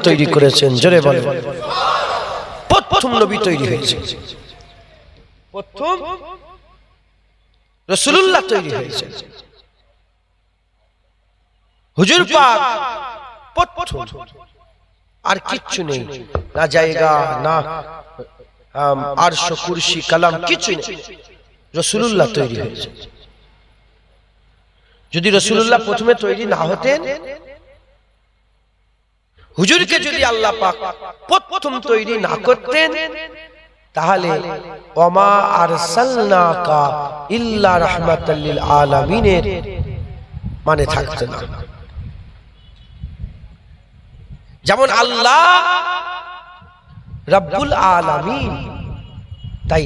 তৈরি করেছেন, জোরে বলেন। প্রথম নবী তৈরি হয়েছে, প্রথম রাসূলুল্লাহ তৈরি হয়েছে, হুজুর পাক প্রথম, আর কিচ্ছু নেই, না জায়গা, না আরশ কুরসি কালাম, কিছু নেই, রাসূলুল্লাহ তৈরি হয়েছে। যদি রাসূলুল্লাহ প্রথমে তৈরি না হতেন, হুজুরকে যদি আল্লাহ পাক প্রথম তৈরি না করতেন, তাহলে ওমা আরসালনাকা ইল্লা রাহমাতাল লিল আলামিনের মানে থাকতো না। যেমন আল্লাহ রাব্বুল আলামিন, তাই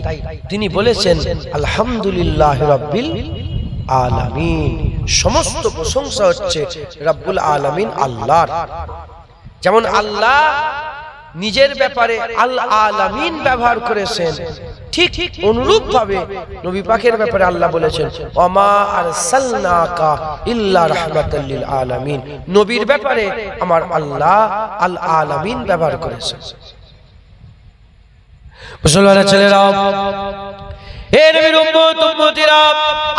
তিনি বলেছেন আলহামদুলিল্লাহ রাব্বিল আলামিন, সমস্ত প্রশংসা হচ্ছে রাব্বুল আলামিন আল্লাহর। যেমন আল্লাহ নিজের ব্যাপারে আল আলামিন ব্যবহার করেছেন, ঠিক অনুরূপ ভাবে নবী পাকের ব্যাপারে আল্লাহ বলেছেন ওমা আরসালনাকা ইল্লা রাহমাতাল লিল আলামিন, নবীর ব্যাপারে আমার আল্লাহ আল আলামিন ব্যবহার করেছেন। মুসলমানের ছেলেরা, হে নবীর উম্মত উম্মতিরা,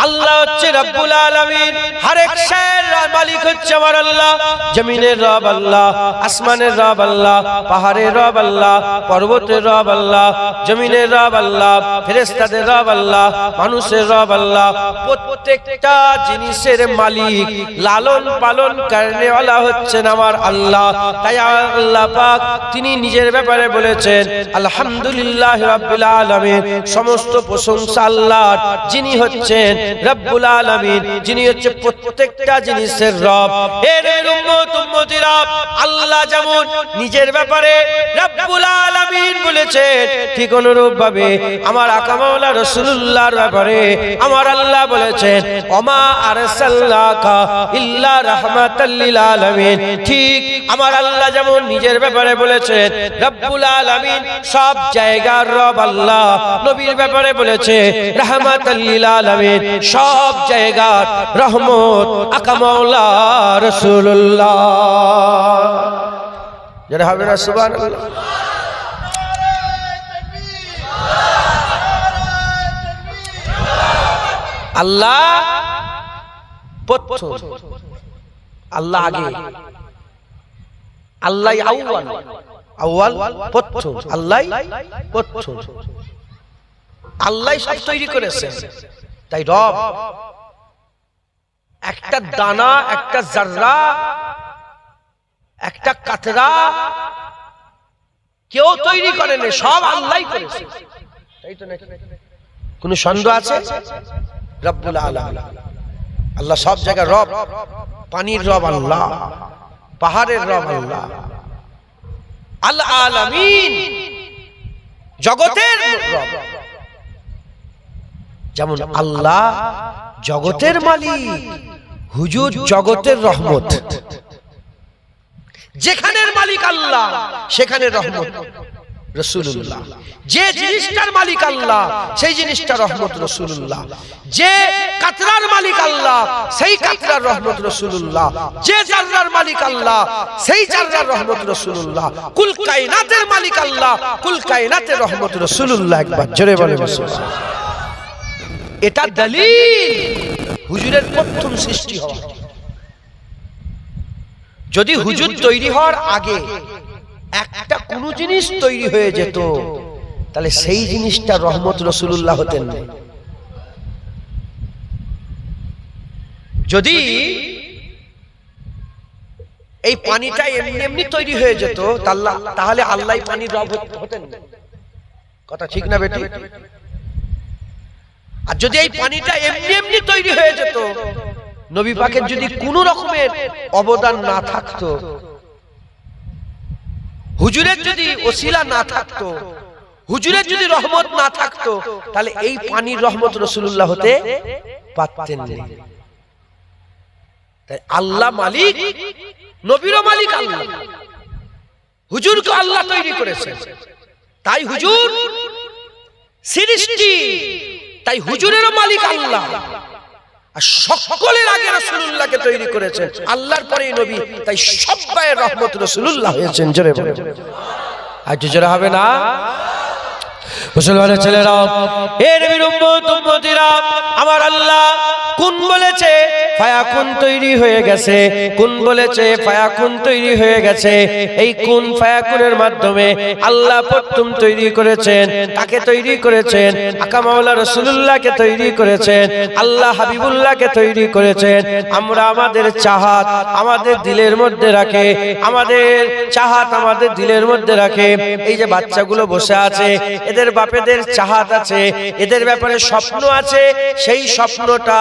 আল্লাহ হচ্ছে রব্বুল আলামিন, হর এক শয়ের মালিক হচ্ছে আমার আল্লাহ। জমিনের রব আল্লাহ, আসমানের রব আল্লাহ, পাহাড়ের রব আল্লাহ, পর্বতের রব আল্লাহ, জমিনের রব আল্লাহ, ফেরেশতাদের রব আল্লাহ, মানুষের রব আল্লাহ। প্রত্যেকটা জিনিসের মালিক, লালন পালন করনে ওয়ালা হচ্ছেন আমার আল্লাহ। তাই আল্লাহ পাক তিনি নিজের ব্যাপারে বলেছেন আলহামদুলিল্লাহ রাব্বিল আলামিন, সমস্ত প্রশংসা আল্লাহর, যিনি হচ্ছেন রব্বুল আলামিন, যিনি হচ্ছে প্রত্যেকটা জিনিসের রব। এর উম্মত উম্মতিরা, আল্লাহ যেমন নিজের ব্যাপারে রব্বুল আলামিন বলেছেন, ঠিক অনুরূপ ভাবে আমার আকা মাওলা রাসূলুল্লাহর ব্যাপারে আমার আল্লাহ বলেছেন ওমা আরসালনাকা ইল্লা রাহমাতাল লিল আলামিন। ঠিক আমার আল্লাহ যেমন নিজের ব্যাপারে বলেছেন রব্বুল আলামিন, সব জায়গার রব আল্লাহ, নবীর ব্যাপারে বলেছে রাহমাতাল লিল আলামিন, সব জায়গার রহমত আকা মাওলা রাসূলুল্লাহ। যারা হবে না সুবহানাল্লাহ। আল্লাহ প্রথম, আল্লাহ আগে, আল্লাহ আউয়াল, আউয়াল প্রথম, আল্লাহ প্রথম, আল্লাহ সব তৈরি করেছেন। তাই রব একটা দানা, একটা জাররা, একটা কাতরা কেউ তৈরি করেনি, সব আল্লাহই করেছে। তাই তো নাকি? কোন সন্দেহ আছে? রব্বুল আলামিন আল্লাহ, সব জায়গায় রব। পানির রব আল্লাহ, পাহাড়ের রব আল্লাহ, আল আলামিন জগতের রব। যেমন আল্লাহ জগতের মালিক, হুজুর জগতের রহমত। যেখানের মালিক আল্লাহ সেখানে রহমত রাসূলুল্লাহ, যে জিনিসটার মালিক আল্লাহ সেই জিনিসটা রহমত রাসূলুল্লাহ, যে কাতরার মালিক আল্লাহ সেই কাতরার রহমত রাসূলুল্লাহ, যে জাররার মালিক আল্লাহ সেই জাররার রহমত রাসূলুল্লাহ, কুল কায়নাতের মালিক আল্লাহ, কুল কায়নাতের রহমত রাসূলুল্লাহ। একবার জোরে বলেন সুবহানাল্লাহ। এটা দলিল হুজুরের প্রথম সৃষ্টি হওয়া। যদি হুজুর তৈরি হওয়ার আগে একটা কোন জিনিস তৈরি হয়ে যেত, তাহলে সেই জিনিসটা রহমত রাসূলুল্লাহ হতেন না। যদি এই পানিটা এমনি এমনি তৈরি হয়ে যেত, তাহলে আল্লাহ পানির রব হতেন না। কথা ঠিক না বেটি? আর যদি এই পানিটা এমনি এমনি তৈরি হয়ে যেত, নবী পাকের যদি কোনো রকমের অবদান না থাকতো, হুজুরের যদি ওসিলা না থাকতো, হুজুরের যদি রহমত না থাকতো, তাহলে এই পানির রহমত রাসূলুল্লাহ হতে পারতেন না। তাই আল্লাহ মালিক, নবীরও মালিক আল্লাহ, হুজুরকে আল্লাহ তৈরি করেছেন। তাই হুজুর সৃষ্টি, তাই হুজুরেরও মালিক আল্লাহ, আর সকলের আগে রাসূলুল্লাহকে তৈরি করেছেন, আল্লাহর পরেই নবী, তাই সবাই রহমত রাসূলুল্লাহ হয়েছেন। জোরে বলে আর জোরে হবে না? মুসলমানের ছেলেরা, এ নবীর উম্মত উম্মতিরা, আমার আল্লাহ কোন বলেছে ফায়াকুন তৈরি হয়ে গেছে, কোন বলেছে ফায়াকুন তৈরি হয়ে গেছে। এই কোন ফায়াকুনের মাধ্যমে আল্লাহ প্রথম তৈরি করেছেন, তাকে তৈরি করেছেন, আকা মাওলা রাসূলুল্লাহকে তৈরি করেছেন, আল্লাহ হাবিবুল্লাহকে তৈরি করেছেন। আমরা আমাদের চাহাত আমাদের দিলের মধ্যে রাখে, আমাদের চাহাত আমাদের দিলের মধ্যে রাখে। এই যে বাচ্চাগুলো বসে আছে, এদের বাপেদের চাহাত আছে, এদের ব্যাপারে স্বপ্ন আছে, সেই স্বপ্নটা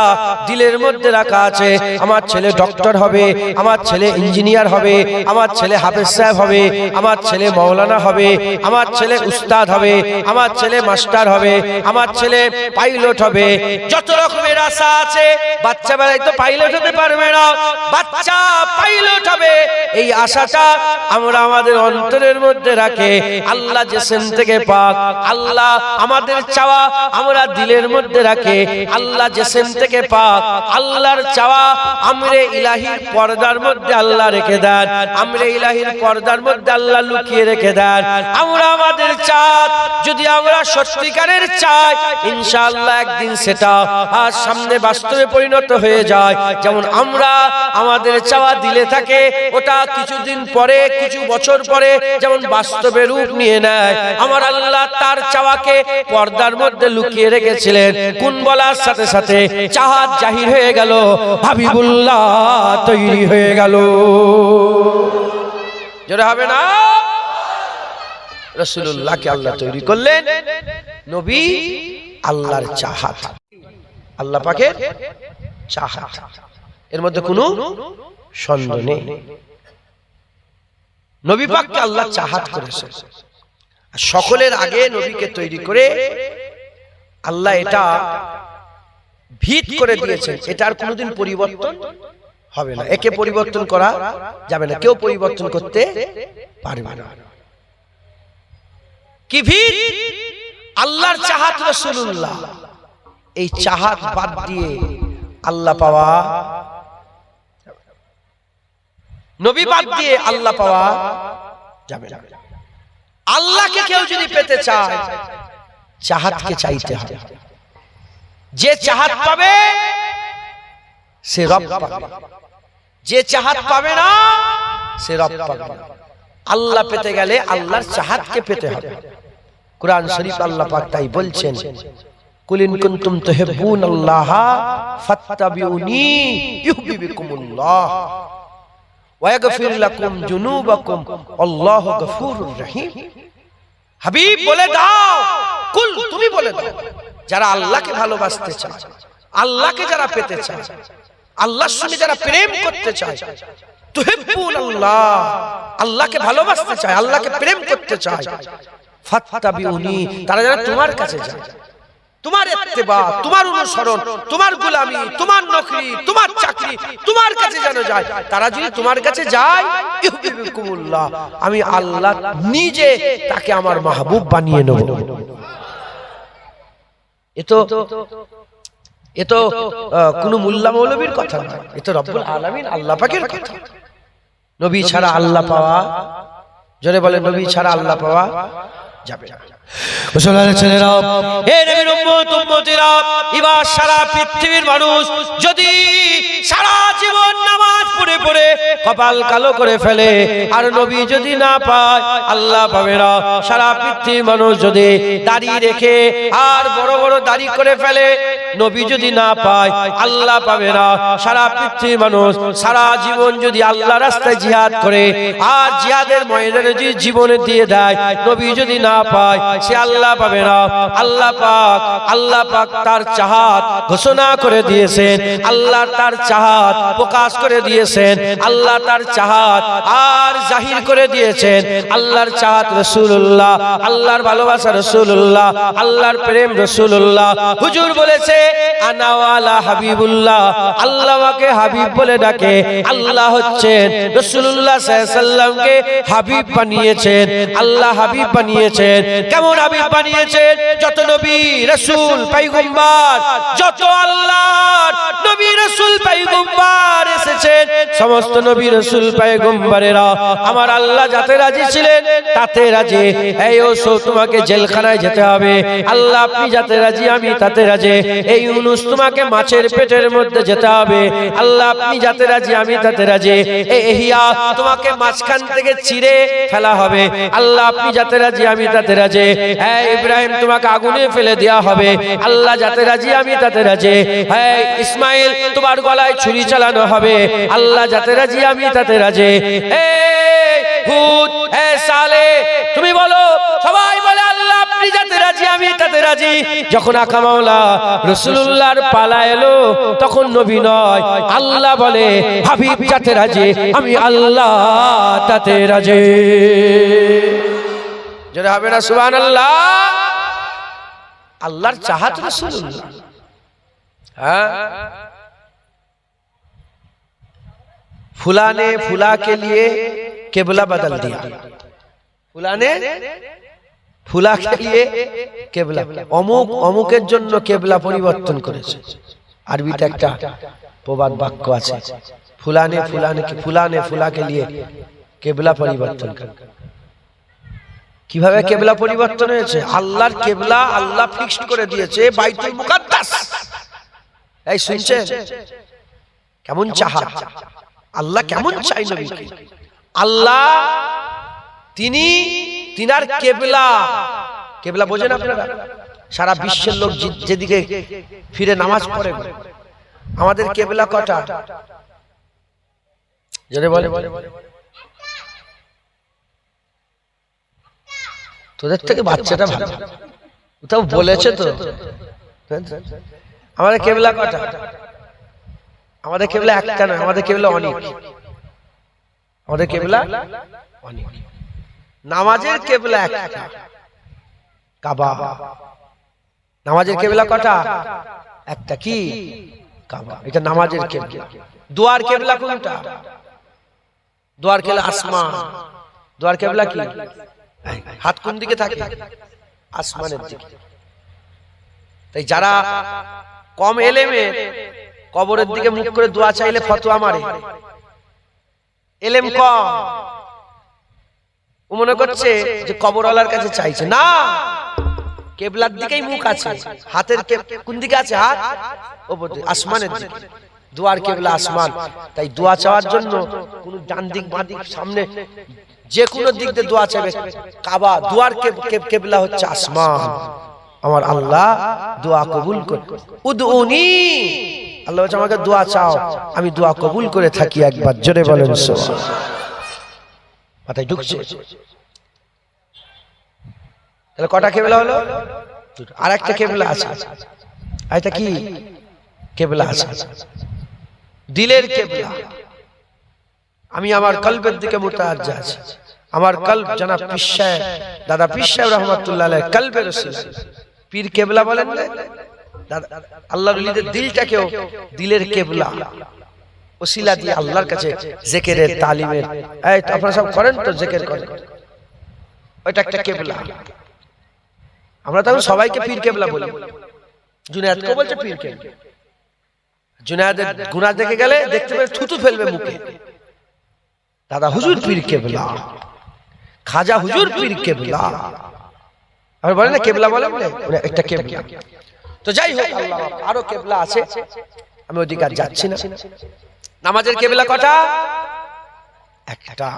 দিলের মধ্যে রাখা আছে। আমার ছেলে ডক্টর হবে, আমার ছেলে ইঞ্জিনিয়ার হবে, আমার ছেলে হাফেজ সাহেব হবে, আমার ছেলে মাওলানা হবে, আমার ছেলে উস্তাদ হবে, আমার ছেলে মাস্টার হবে, আমার ছেলে পাইলট হবে। যত রকমের আশা আছে, বাচ্চা বেলায় তো পাইলট হতে পারবে না, বাচ্চা পাইলট হবে, এই আশাটা আমরা আমাদের অন্তরের মধ্যে রাখে। আল্লাহ জেসেন থেকে পাক, আল্লাহ আমাদের চাওয়া আমরা দিলের মধ্যে রাখে। আল্লাহ জেসেন থেকে পাক, আল্লাহর চাওয়া আমরে ইলাহির পর্দার মধ্যে আল্লাহ রেখে দেন, আমরে ইলাহির পর্দার মধ্যে আল্লাহ লুকিয়ে রেখে দেন। আমরা আমাদের চাঁদ যদি আমরা সত্যিকারের চাই, ইনশাআল্লাহ একদিন সেটা আর সামনে বাস্তবে পরিণত হয়ে যায়। যেমন আমরা আমাদের চাওয়া দিলে থাকে, ওটা কিছুদিন পরে কিছু বছর পরে যেমন বাস্তবে রূপ নিয়ে নেয়। আমার আল্লাহ তার চাওয়াকে পর্দার মধ্যে লুকিয়ে রেখেছিলেন, কোন বলার সাথে সাথে চাহাত জাহির হয়ে গেল, হাবিবুল্লাহ তৈরি হয়ে গেল। জোরে হবে না? রাসূলুল্লাহকে আল্লাহ তৈরি করলেন, নবী আল্লাহর চাহাত, আল্লাহ পাকের চাহাত, এর মধ্যে কোনো সন্দেহ নেই। নবী পাককে আল্লাহ চাহাত করেছে, সকলের আগে নবীকে তৈরি করে আল্লাহ এটা ভিত করে দিয়েছেন, এটার কোনোদিন পরিবর্তন হবে না, একে পরিবর্তন করা যাবে না, কেউ পরিবর্তন করতে পারবে না। কি ভিত? আল্লাহর চাহাত রাসূলুল্লাহ। এই চাহাত বাদ দিয়ে আল্লাহ পাওয়া, নবী বাদ দিয়ে আল্লাহ পাওয়া যাবে না। আল্লাহকে কেউ যদি পেতে চায়, চাহাতকে চাইতে হবে। যে চাহাত পাবে সে রব পাবে, যে চাহাত পাবে না সে রব পাবে না। আল্লাহ পেতে গেলে আল্লাহর চাহাতকে পেতে হবে। কুরআন শরীফ আল্লাহ পাক তাই বলছেন, কুল ইন কুনতুম তুহিব্বুনাল্লাহ ফাত্তাবিউনি ইউহিব্বুকুমুল্লাহ ওয়া ইয়াগফির লাকুম যুনুবাকুম আল্লাহু গফুরুর রহিম। হাবিব বলে দাও, কুল তুমি বলে দাও, যারা আল্লাহকে ভালোবাসতে চায়, আল্লাহকে যারা পেতে চায়, আল্লাহর সঙ্গে যারা প্রেম করতে চায়, তুহিব্বুনাল্লাহ, আল্লাহকে ভালোবাসতে চায়, আল্লাহকে প্রেম করতে চায়, ফাত্তাবিউনি, তারা যারা তোমার কাছে যায়, তোমার ইত্তেবা, তোমার অনুসরণ, তোমার গোলামি, তোমার নকরি, তোমার চাকরি তোমার কাছে যেন যায়, তারা যদি তোমার কাছে যায়, ইউহিব্বুকুমুল্লাহ, আমি আল্লাহ নিজে তাকে আমার মাহবুব বানিয়ে নেব। এ তো কোনো মোল্লা মৌলবীর কথা না, এ তো রব্বুল আলামিন আল্লাহ পাকের কথা। নবী ছাড়া আল্লাহ পাওয়া, জোরে বলে, নবী ছাড়া আল্লাহ পাওয়া যাবে না। মুসলমানের ছেলেরা, হে নবীর উম্মত উম্মতিরা, এবার সারা পৃথিবীর মানুষ যদি সারা জীবন নামাজ পড়ে পড়ে কপাল কালো করে ফেলে, আর নবী যদি না পায়, আল্লাহ পাবে না। সারা পৃথিবীর মানুষ যদি দাড়ি রেখে আর বড় বড় দাড়ি করে ফেলে, নবী যদি না পায়, আল্লাহ পাবে না। সারা পৃথিবীর মানুষ সারা জীবন যদি আল্লাহ রাস্তায় জিহাদ করে আর জিহাদের ময়দানে যদি জীবনে দিয়ে দেয়, নবী যদি না পায়, সে আল্লাহ পাবে না। আল্লাহ পাক তার চাহাত ঘোষণা করে দিয়েছেন, আল্লাহ তার চাহাত প্রকাশ করে দিয়েছেন, আল্লাহ তার চাহাত আর জাহির করে দিয়েছেন। আল্লাহর চাহাত রাসূলুল্লাহ, আল্লাহর ভালোবাসা রাসূলুল্লাহ, আল্লাহর প্রেম রাসূলুল্লাহ। হুজুর বলেছেন, আনা ওয়ালা হাবিবুল্লাহ, আল্লাহ আমাকে হাবিব বলে ডাকে। আল্লাহ হচ্ছেন রাসূলুল্লাহ সাল্লাল্লাহু আলাইহি ওয়াসাল্লামকে হাবিব বানিয়েছেন। আল্লাহ হাবিব বানিয়েছেন। কেমন হাবিব বানিয়েছেন? যত নবী রাসূল পয়গম্বর, যত আল্লাহর নবী রাসূল পয়গম্বর এসেছেন, সমস্ত নবী রাসূল পয়গম্বরেরা আমার আল্লাহ যাতে রাজি ছিলেন তাতে রাজি। এই ইউসুফ তোমাকে জেলখানায় যেতে হবে, আল্লাহ আপনি যাতে রাজি আমি তাতে রাজি। এই ইউনুস তোমাকে মাছের পেটের মধ্যে যেতে হবে, আল্লাহ আপনি যাতে রাজি আমি তাতে রাজি। এই ইহইয়া তোমাকে মাঝখান থেকে চিরে ফেলা হবে, আল্লাহ আপনি যাতে রাজি আমি তাতে রাজি। এই ইব্রাহিম তোমাকে আগুনে ফেলে দেওয়া হবে, আল্লাহ যাতে রাজি আমি তাতে রাজি। এই ইসমাইল তোমার গলায় ছুরি চালানো হবে, আল্লাহ যাতে রাজি আমি তাতে রাজি। এই হুদ, এই সালেহ তুমি বলো, সবাই বলে আল্লাহ আপনি যাতে রাজি আমি তাতে রাজি। যখন আকা মাওলা রাসূলুল্লাহর পালা এলো তখন নবী নয়, আল্লাহ বলে হাবিব যাতে রাজি আমি আল্লাহ তাতে রাজি। জোরে হবে না সুবহানাল্লাহ? আল্লাহর চাহাত রাসূলুল্লাহ। हाँ, फुला ने फुला के लिए केबला बदल दिया, फुला ने फुला के लिए केबला, অমুক অমুকের জন্য কেবলা পরিবর্তন করেছে। আরবিতে একটা প্রবাদ বাক্য আছে, ফুলানে ফুলানে ফুলানে ফুলা के लिए কেবলা পরিবর্তন করে। কিভাবে কেবলা পরিবর্তন হয়েছে? আল্লাহর কেবলা আল্লাহ ফিক্সড করে দিয়েছে বাইতুল মুকাদ্দাস। এই শুনছেন কেমন চাহাত, আল্লাহ কেমন চাই নবীকে। আল্লাহ তিনার কেবলা, কেবলা বোঝেন আপনারা? সারা বিশ্বের লোক যেদিকে ফিরে নামাজ পড়ে, আমাদের কেবলা কটা? জোরে বলে, তোদের থেকে বাচ্চাটা ভালো, কোথাও বলেছে তো? আমাদের কেবলা কটা? আমাদের কেবলা একটা নয়, আমাদের কেবলা অনেক। আমাদের কেবলা অনেক। নামাজের কেবলা একটা, কাবা। নামাজের কেবলা কটা? একটা, কি? কাবা। এটা নামাজের কেবলা। দোয়ার কেবলা কোনটা? দোয়ার কেবলা আসমান। দোয়ার কেবলা কি? হাত কোন দিকে থাকে? আসমানের দিকে। তাই যারা কম এলেমে কবরের দিকে মুখ করে দোয়া চাইলে ফতোয়া মারে, এলেম কম, ও মনে করছে যে কবরওয়ালার কাছে চাইছে। না, কেবলার দিকেই মুখ আছে। হাতের কোন দিকে আছে? হাত ওপর দিকে, আসমানের দিকে। দোয়ার কেবলা আসমান। তাই দোয়া চাওয়ার জন্য কোন ডান দিক বাঁ দিক সামনে যে কোনো দিক দিয়ে দোয়া চাইবে। কাবা দোয়ার কেবলা হচ্ছে আসমান। আমার আল্লাহ দোয়া কবুল করে। উদউনি, আল্লাহ বলছে আমাকে দোয়া চাও, আমি দোয়া কবুল করে থাকি। একবার জোরে বলেন সুবহানাল্লাহ। মাথায় ঢুকছে? তাহলে কটা কেবলা হলো? আর একটা কেবলা আছে। এটা কি কেবলা আছে? দিলের কেবলা। আমি আমার কলবের দিকে মুতাওয়াজ্জা আছি। আমার কলব জনাব পীর সাহেব, দাদা পীর সাহেব রহমাতুল্লাহ আলাইহি কলবের ওসিলা। পীর কেবলা বলেন না, আল্লাহর ওলিদের দিলটাকেও দিলের কেবলা ওসিলা দিয়ে আল্লাহর কাছে জিকিরের তালিমের, এই তো আপনারা সব করেন তো, জিকির করেন, ওইটা একটা কেবলা। আমরা তখন সবাইকে পীর কেবলা বলি। জুনায়েদকে বলছে পীর কেবলা। জুনায়েদের গুনাহ দেখে গেলে দেখতে পেলে থুতু ফেলবে মুখে। দাদা হুজুর পীর কেবলা, খাজা হুজুর পীর কেবলা। আর বলে না কেবলা বলে একটা কেবলা। তো যাই হোক, আল্লাহ আরো কেবলা আছে, আমি ওদিকে আর যাচ্ছি না। নামাজের কেবলা কটা? একটা।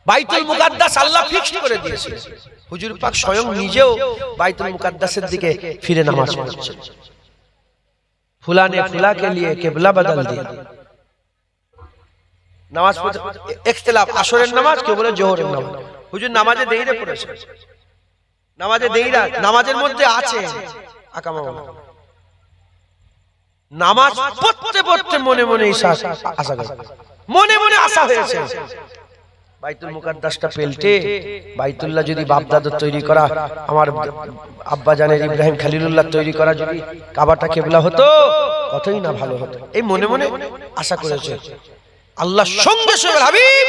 বাইতুল মুকাদ্দাস আল্লাহ ফিক্সড করে দিয়েছে। হুজুর পাক স্বয়ং নিজেও বাইতুল মুকাদ্দাসের দিকে ফিরে নামাজ পড়ছেন। ফুলানে ফুলা के लिए কেবলা বদল দিয়া। নামাজ পড়তে ইখতিলাফ, আসরের নামাজ কেউ বলে জোহরের নামাজ। হুজুর নামাজে দেরিতে পড়েছে, নামাজে দেরিরা নামাজের মধ্যে আছে আকামা। নামাজ পড়তে পড়তে মনে মনে আশা করে, মনে মনে আশা হয়েছে বাইতুল মুকাদ্দাসটা পেল্টে বাইতুল্লাহ যদি বাপদাদার তৈরি করা, আমার আব্বা জানের ইব্রাহিম খলিলুল্লাহ তৈরি করা যদি কাবাটা কিবলা হতো, কতই না ভালো হতো। এই মনে মনে আশা করেছে। আল্লাহ সঙ্গে সঙ্গে হাবিব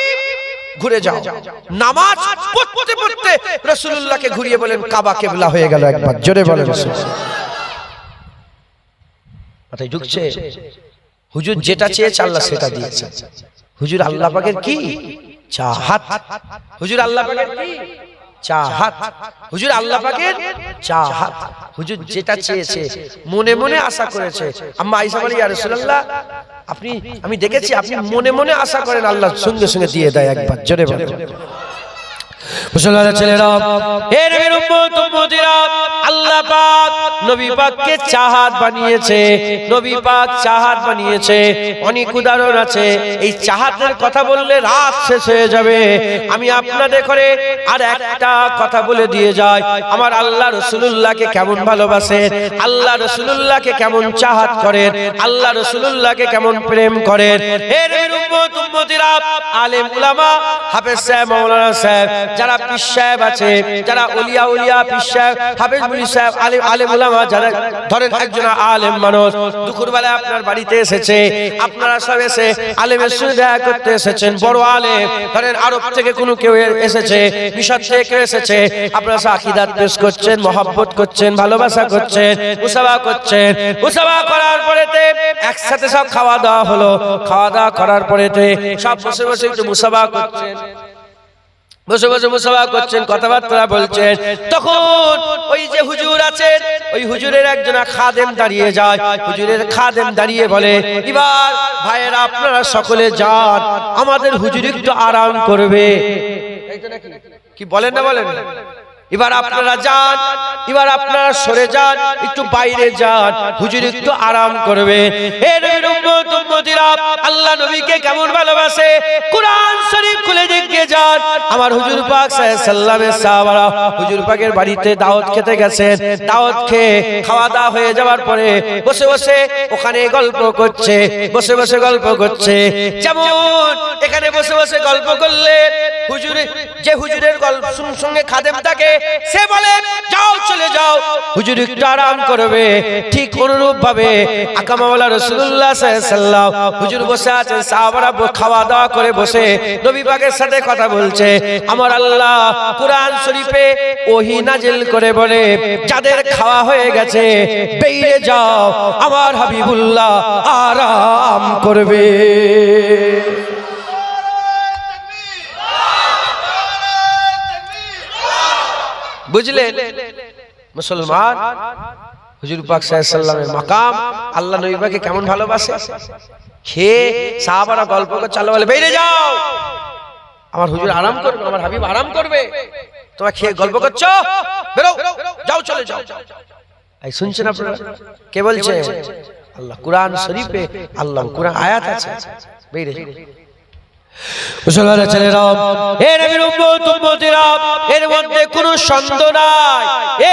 ঘুরে যাও। নামাজ পড়তে পড়তে রাসূলুল্লাহকে ঘুরিয়ে বলেন কাবা কিবলা হয়ে গেল। একবার জোরে বলেন সুবহানাল্লাহ। মাথায় ঢুকছে? হুজুর যেটা চেয়েছে আল্লাহ সেটা দিয়েছে। হুজুর আল্লাহ পাকের কি চাহাত, হুজুর আল্লাহ পাকের কি চাহাত, হুজুর আল্লাহ পাকের চাহাত। হুজুর যেটা চেয়েছে মনে মনে আশা করেছে। আম্মা আয়েশা বলে ইয়া রাসূলুল্লাহ, আমি দেখেছি আপনি মনে মনে আশা করেন, আল্লাহ সঙ্গে সঙ্গে দিয়ে দেয়। একবার জোরে বলেন মুসলমানের ছেলেরা, হে নবীর উম্মত উম্মতিরা, আল্লাহ পাক নবী পাককে চাহাত বানিয়েছে। নবী পাক চাহাত বানিয়েছে। অনেক উদাহরণ আছে। এই চাহাতের কথা বললে রাত শেষ হয়ে যাবে। আমি আপনাদের করে আর একটা কথা বলে দিয়ে যাই। আমার আল্লাহ রাসূলুল্লাহকে কেমন ভালোবাসেন, আল্লাহ রাসূলুল্লাহকে কেমন চাহাত করেন, আল্লাহ রাসূলুল্লাহকে কেমন প্রেম করেন। হে নবীর উম্মত উম্মতিরা, আলেম উলামা, হাফেজ সাহেব, মাওলানা সাহেব, যারা পীর সাহেব আছে, যারা ওলিয়া উলিয়া পীর সাহেব, হাফেজ মুফতি সাহেব, আলেম উলামা, যারা ধরেন একজন আলেম মানুষ দুপুরবেলা আপনার বাড়িতে এসেছে, আপনারা সব এসে আলেমের সঙ্গে দেখা করতে এসেছেন। বড় আলেম ধরেন আরব থেকে কোনো কেউ এসেছে, মিশর থেকে কেউ এসেছে, আপনারা আকীদাত পেশ করছেন, মহব্বত করছেন, ভালোবাসা করছেন, মুসাফা করছেন। মুসাফা করার পরেতে একসাথে সব খাওয়া দাওয়া হলো। খাওয়া দাওয়া করার পরেতে সব বসে বসে একটু মুসাফা করছেন, বসে বসে মুসাফা করছেন, কথাবার্তা বলছেন। তখন ওই যে হুজুর আছেন, ওই হুজুরের একজন খাদেম দাঁড়িয়ে যায়। হুজুরের খাদেম দাঁড়িয়ে বলে, এবার ভাইয়েরা আপনারা সকলে যান, আমাদের হুজুর একটু আরাম করবে। কি বলেন না বলেন? এবার আপনারা যান, এবার আপনারা সরে যান, একটু বাইরে যান, হুজুর একটু আরাম করবে। হে নবীর উম্মত উম্মতিরা, আল্লাহ নবীকে কেমন ভালোবাসে কুরআন শরীফ খুলে দেখে যান। আমার হুজুর পাক সাল্লাল্লাহু আলাইহি ওয়াসাল্লামের সাহাবারা হুজুর পাকের বাড়িতে দাওয়াত খেতে গেছেন। দাওয়াত খেয়ে খাওয়া দাওয়া হয়ে যাওয়ার পরে বসে বসে ওখানে গল্প করছে, বসে বসে গল্প করছে। যেমন এখানে বসে বসে গল্প করলে হুজুরে যে হুজুরের গল্প সঙ্গে খাদেম থাকে, সে বলে যাও চলে যাও, হুজুর একটু আরাম করবে। ঠিক অনুরূপ ভাবে আকামাওয়ালা রাসূলুল্লাহ সাল্লাল্লাহু আলাইহি ওয়াসাল্লাম হুজুর বসে আছেন, সাহাবারা খাওয়া দাওয়া করে বসে নবী পাকের সাথে কথা বলছে। আমার আল্লাহ কুরআন শরীফে ওহী নাজিল করে বলে, যাদের খাওয়া হয়ে গেছে বেরিয়ে যাও, আমার হাবিবুল্লাহ আরাম করবে। বুঝলেন মুসলমান? হুজুর পাক সাল্লাল্লাহু আলাইহি ওয়াসাল্লামের মাকাম, আল্লাহ নবী পাককে কেমন ভালোবাসে। খেয়ে সাহাবারা গল্প করে চালু বলে, বেরিয়ে যাও, আমার হুজুর আরাম করবে, আমার হাবিব আরাম করবে। তোমরা খেয়ে গল্প করছো, বেরো, যাও চলে যাও। এই শুনছেন আপনারা? কে বলছে? আল্লাহ কুরআন শরীফে, আল্লাহ কুরআন আয়াত আছে, বেরিয়ে যাও। মুসলমানের ছেলেরা, হে নবীর উম্মত উম্মতিরা, এর মধ্যে কোনো সন্দেহ নাই,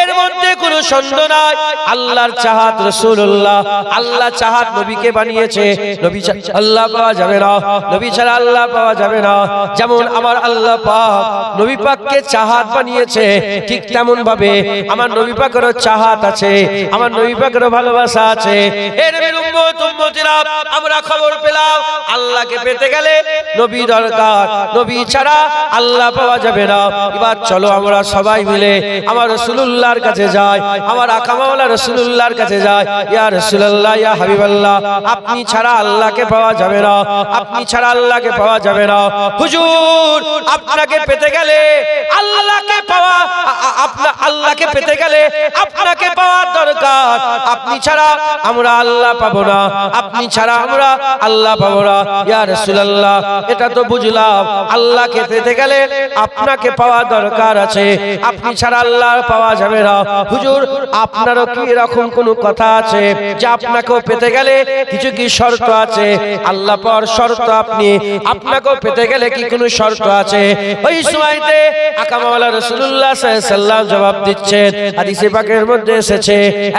এর মধ্যে কোনো সন্দেহ নাই। আল্লাহর চাহাত রাসূলুল্লাহ, আল্লাহ চাহাত নবীকে বানিয়েছে। নবী ছাড়া আল্লাহ পাওয়া যাবে না, নবী ছাড়া আল্লাহ পাওয়া যাবে না। যেমন আমার আল্লাহ পাক নবী পাককে চাহাত বানিয়েছে, ঠিক তেমন ভাবে আমার নবী পাকেরও চাহাত আছে, আমার নবী পাকেরও ভালোবাসা আছে। হে নবীর উম্মত উম্মতিরা, আমরা খবর পেলাম আল্লাহকে পেতে গেলে নবী দরকার, নবী ছাড়া আল্লাহ পাওয়া যাবে না। এবার চলো আমরা সবাই মিলে আমার রাসূলুল্লাহর কাছে যাই, আমার আকামাওয়ালা রাসূলুল্লাহর কাছে যাই। ইয়া রাসূলুল্লাহ, ইয়া হাবিবাল্লাহ, আপনি ছাড়া আল্লাহকে পাওয়া যাবে না, আপনি ছাড়া আল্লাহকে পাওয়া যাবে না। হুজুর, আপনাকে পেতে গেলে আল্লাহকে পাওয়া, আল্লাহকে পেতে গেলে আপনাকে পাওয়া দরকার। আপনি ছাড়া আমরা আল্লাহ পাবো না, আপনি ছাড়া আমরা আল্লাহ পাবো না। ইয়া রাসূলুল্লাহ, এটা তো বুঝলাম আল্লাহকে পেতে গেলে আপনাকে পাওয়া দরকার আছে, আপনি ছাড়া আল্লাহ পাওয়া যাবে না। হুজুর, আপনারও কি এরকম কোনো কথা আছে যে আপনাকেও পেতে গেলে কিছু কি শর্ত আছে? আল্লাহ পাওয়ার শর্ত আপনি, আপনাকেও পেতে গেলে কি কোনো শর্ত আছে? ওই সময়তে আকামাওয়ালা রাসূলুল্লাহ সাল্লাল্লাহু আলাইহি ওয়াসাল্লাম জবাব দিচ্ছেন। হাদিসে পাকের মধ্যে এসেছে,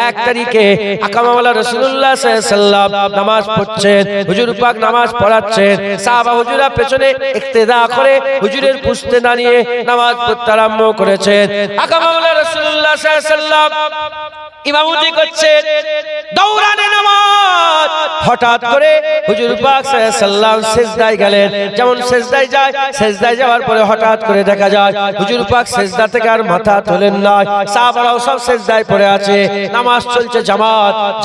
1 তারিখে আকামাওয়ালা রাসূলুল্লাহ সাল্লাল্লাহু আলাইহি ওয়াসাল্লাম নামাজ পড়ছেন, হুজুর পাক নামাজ পড়াচ্ছেন, সাহাবা হুজুরা পেছনে ইক্তেদা করে হুজুরের পুষতে দাঁড়িয়ে নামাজ পড়তে আরম্ভ করেছেন। আকা মাওলা রাসূলুল্লাহ সাল্লাল্লাহু আলাইহি ওয়াসাল্লাম ইমামতি করছেন, দৌড়ানে নামাজ। হঠাৎ করে হুজুর পাক সাল্লাল্লাহু আলাইহি ওয়াসাল্লাম সিজদায় গেলেন। যেমন সিজদায় যায়, সিজদায় যাওয়ার পরে হঠাৎ করে দেখা যায় হুজুর পাক সিজদা থেকে আর মাথা তোলেন না। সাহাবারাও সব সিজদায় পড়ে আছে। নামাজ চলছে,